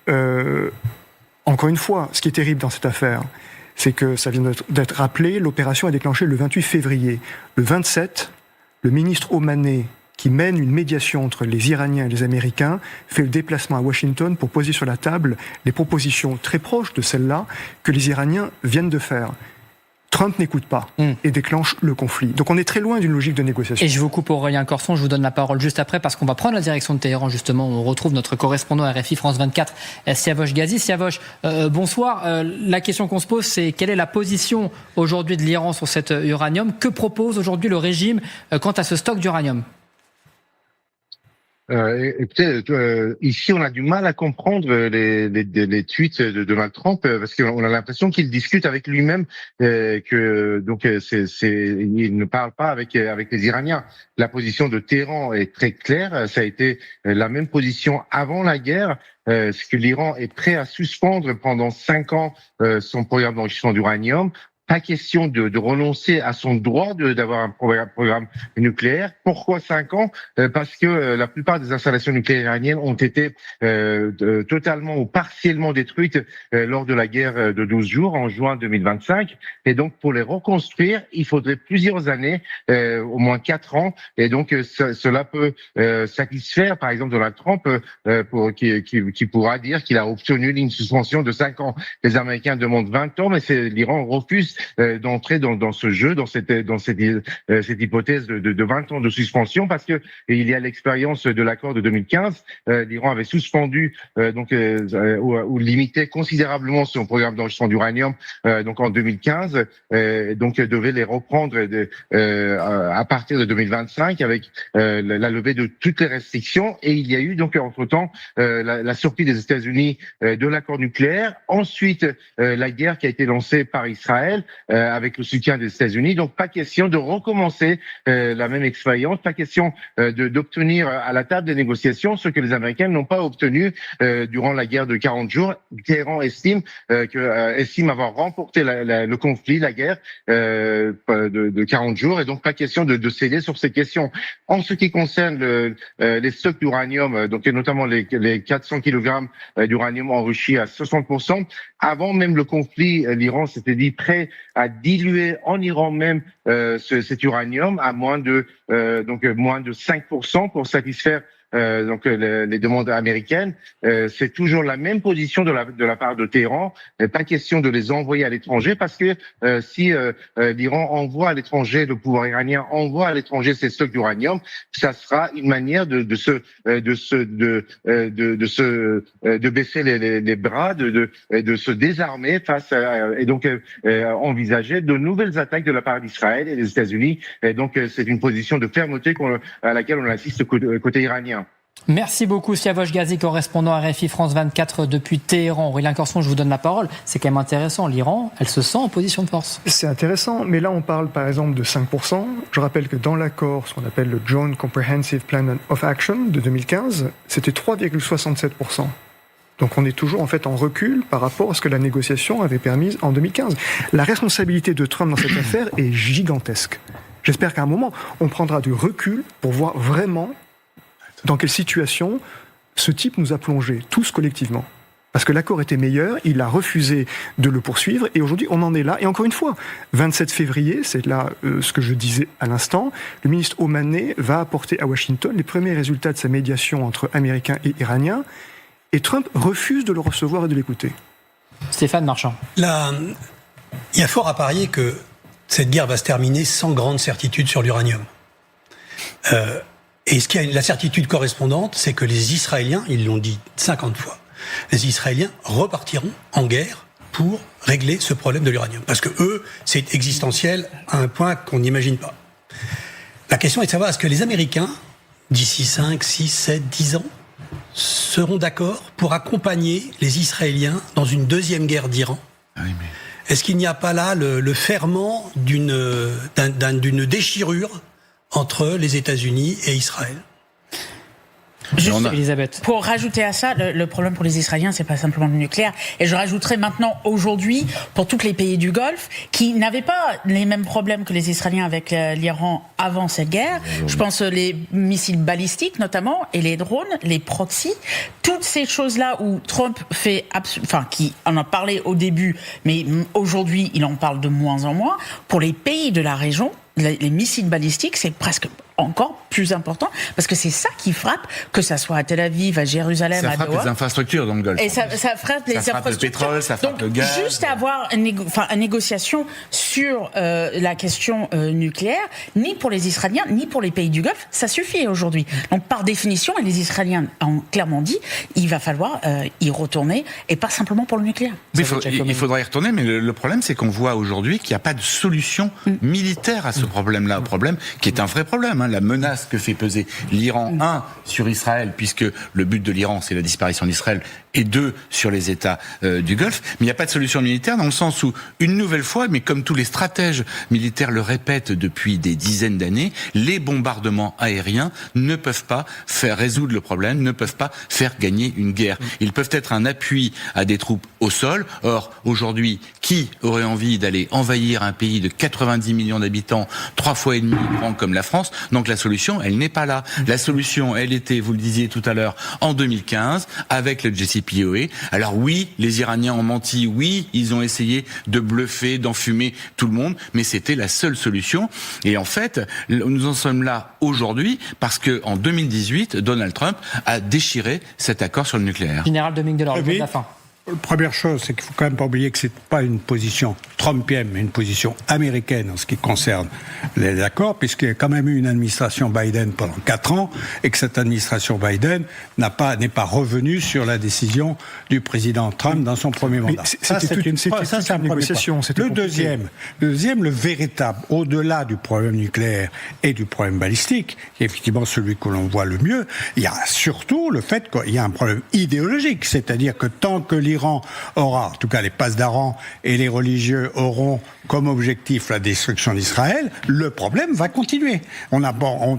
encore une fois, ce qui est terrible dans cette affaire, c'est que ça vient d'être rappelé, l'opération a déclenché le 28 février. Le 27, le ministre omanais qui mène une médiation entre les Iraniens et les Américains, fait le déplacement à Washington pour poser sur la table les propositions très proches de celles-là que les Iraniens viennent de faire. Trump n'écoute pas et déclenche le conflit. Donc on est très loin d'une logique de négociation. Et je vous coupe Aurélien Corson, je vous donne la parole juste après parce qu'on va prendre la direction de Téhéran justement. On retrouve notre correspondant RFI France 24, Siavosh Ghazi. Siavosh, bonsoir. La question qu'on se pose, c'est quelle est la position aujourd'hui de l'Iran sur cet uranium ? Que propose aujourd'hui le régime quant à ce stock d'uranium ? Écoutez, ici on a du mal à comprendre les tweets de Donald Trump parce qu'on a l'impression qu'il discute avec lui-même, il ne parle pas avec les Iraniens. La position de Téhéran est très claire, ça a été la même position avant la guerre. C'est que l'Iran est prêt à suspendre pendant 5 ans son programme d'enrichissement d'uranium. Pas question de renoncer à son droit d'avoir un programme nucléaire. Pourquoi 5 ans ? Parce que la plupart des installations nucléaires iraniennes ont été totalement ou partiellement détruites lors de la guerre de 12 jours en juin 2025. Et donc pour les reconstruire, il faudrait plusieurs années, au moins 4 ans. Et donc cela peut satisfaire, par exemple, Donald Trump, qui pourra dire qu'il a obtenu une suspension de 5 ans. Les Américains demandent 20 ans, mais l'Iran refuse d'entrer dans ce jeu, dans cette hypothèse de 20 ans de suspension, parce que il y a l'expérience de l'accord de 2015. L'Iran avait suspendu ou limité considérablement son programme d'enrichissement d'uranium donc en 2015, donc devait les reprendre à partir de 2025 avec la levée de toutes les restrictions. Et il y a eu donc entre-temps la sortie des États-Unis de l'accord nucléaire, ensuite la guerre qui a été lancée par Israël avec le soutien des États-Unis. Donc pas question de recommencer la même expérience, pas question d'obtenir à la table des négociations ce que les Américains n'ont pas obtenu durant la guerre de 40 jours. Téhéran estime avoir remporté le conflit, la guerre de 40 jours, et donc pas question de céder sur ces questions. En ce qui concerne les stocks d'uranium, donc et notamment les 400 kg d'uranium enrichi à 60%, avant même le conflit, l'Iran s'était dit prêt à diluer en Iran même cet uranium à moins de 5% pour satisfaire les demandes américaines. C'est toujours la même position de la part de Téhéran. Pas question de les envoyer à l'étranger, parce que si l'Iran envoie à l'étranger, le pouvoir iranien envoie à l'étranger ses stocks d'uranium, ça sera une manière de baisser les bras, de se désarmer face à, et donc envisager de nouvelles attaques de la part d'Israël et des États-Unis. Et donc c'est une position de fermeté à laquelle on assiste côté iranien. Merci beaucoup Siavosh Ghazi, correspondant à RFI France 24 depuis Téhéran. Aurélien Corson, je vous donne la parole. C'est quand même intéressant, l'Iran, elle se sent en position de force. C'est intéressant, mais là on parle par exemple de 5%. Je rappelle que dans l'accord, ce qu'on appelle le Joint Comprehensive Plan of Action de 2015, c'était 3,67%. Donc on est toujours en fait en recul par rapport à ce que la négociation avait permis en 2015. La responsabilité de Trump dans cette affaire est gigantesque. J'espère qu'à un moment, on prendra du recul pour voir vraiment dans quelle situation ce type nous a plongés, tous collectivement. Parce que l'accord était meilleur, il a refusé de le poursuivre, et aujourd'hui on en est là. Et encore une fois, 27 février, c'est là ce que je disais à l'instant, le ministre Omané va apporter à Washington les premiers résultats de sa médiation entre Américains et Iraniens, et Trump refuse de le recevoir et de l'écouter. Stéphane Marchand. Là, il y a fort à parier que cette guerre va se terminer sans grande certitude sur l'uranium. Et ce qui a la certitude correspondante, c'est que les Israéliens, ils l'ont dit 50 fois, les Israéliens repartiront en guerre pour régler ce problème de l'uranium. Parce que eux, c'est existentiel à un point qu'on n'imagine pas. La question est de savoir, est-ce que les Américains, d'ici 5, 6, 7, 10 ans, seront d'accord pour accompagner les Israéliens dans une deuxième guerre d'Iran ? Est-ce qu'il n'y a pas là le ferment d'une déchirure entre les États-Unis et Israël ? Juste, Elisabeth. Pour rajouter à ça, le problème pour les Israéliens, c'est pas simplement le nucléaire. Et je rajouterai maintenant, aujourd'hui, pour tous les pays du Golfe, qui n'avaient pas les mêmes problèmes que les Israéliens avec l'Iran avant cette guerre. Je pense les missiles balistiques, notamment, et les drones, les proxys. Toutes ces choses-là où Trump qui en a parlé au début, mais aujourd'hui, il en parle de moins en moins. Pour les pays de la région, les missiles balistiques, c'est presque encore plus important, parce que c'est ça qui frappe, que ça soit à Tel Aviv, à Jérusalem, à Doha. Ça frappe les infrastructures dans le Golfe. Et ça frappe les infrastructures. Ça frappe le pétrole, ça frappe le gaz. Juste avoir une négociation sur la question nucléaire, ni pour les Israéliens, ni pour les pays du Golfe, ça suffit aujourd'hui. Donc par définition, et les Israéliens ont clairement dit, il va falloir y retourner, et pas simplement pour le nucléaire. Il faudra y retourner, mais le problème, c'est qu'on voit aujourd'hui qu'il n'y a pas de solution militaire à ce problème-là. Un problème qui est un vrai problème. La menace que fait peser l'Iran, 1, sur Israël, puisque le but de l'Iran, c'est la disparition d'Israël, et 2, sur les États du Golfe. Mais il n'y a pas de solution militaire dans le sens où, une nouvelle fois, mais comme tous les stratèges militaires le répètent depuis des dizaines d'années, les bombardements aériens ne peuvent pas faire résoudre le problème, ne peuvent pas faire gagner une guerre. Ils peuvent être un appui à des troupes au sol. Or, aujourd'hui, qui aurait envie d'aller envahir un pays de 90 millions d'habitants, 3 fois et demi grand comme la France? Donc la solution, elle n'est pas là. La solution, elle était, vous le disiez tout à l'heure, en 2015, avec le JCPOA. Alors oui, les Iraniens ont menti, oui, ils ont essayé de bluffer, d'enfumer tout le monde, mais c'était la seule solution. Et en fait, nous en sommes là aujourd'hui parce que en 2018, Donald Trump a déchiré cet accord sur le nucléaire. Général Dominique Delors, de la fin. Première chose, c'est qu'il faut quand même pas oublier que c'est pas une position trumpienne, mais une position américaine en ce qui concerne les accords, puisqu'il y a quand même eu une administration Biden pendant 4 ans, et que cette administration Biden n'est pas revenue sur la décision du président Trump dans son premier mandat. C'était une négociation. Le deuxième, le véritable, au-delà du problème nucléaire et du problème balistique, qui est effectivement celui que l'on voit le mieux, il y a surtout le fait qu'il y a un problème idéologique, c'est-à-dire que tant que l'Iran aura, en tout cas les Pasdaran et les religieux auront comme objectif la destruction d'Israël, le problème va continuer.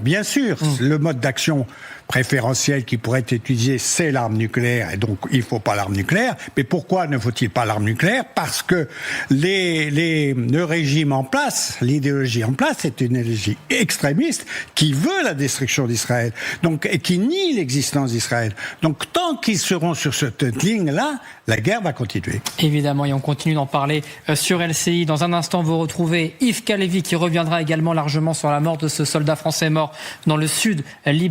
Bien sûr, le mode d'action préférentiel qui pourrait être utilisé, c'est l'arme nucléaire, et donc il ne faut pas l'arme nucléaire. Mais pourquoi ne faut-il pas l'arme nucléaire? Parce que le régime en place, l'idéologie en place, c'est une idéologie extrémiste qui veut la destruction d'Israël, donc, et qui nie l'existence d'Israël. Donc tant qu'ils seront sur cette ligne-là, la guerre va continuer. Évidemment, et on continue d'en parler sur LCI. Dans un instant, vous retrouvez Yves Calévi qui reviendra également largement sur la mort de ce soldat français mort dans le sud Liban.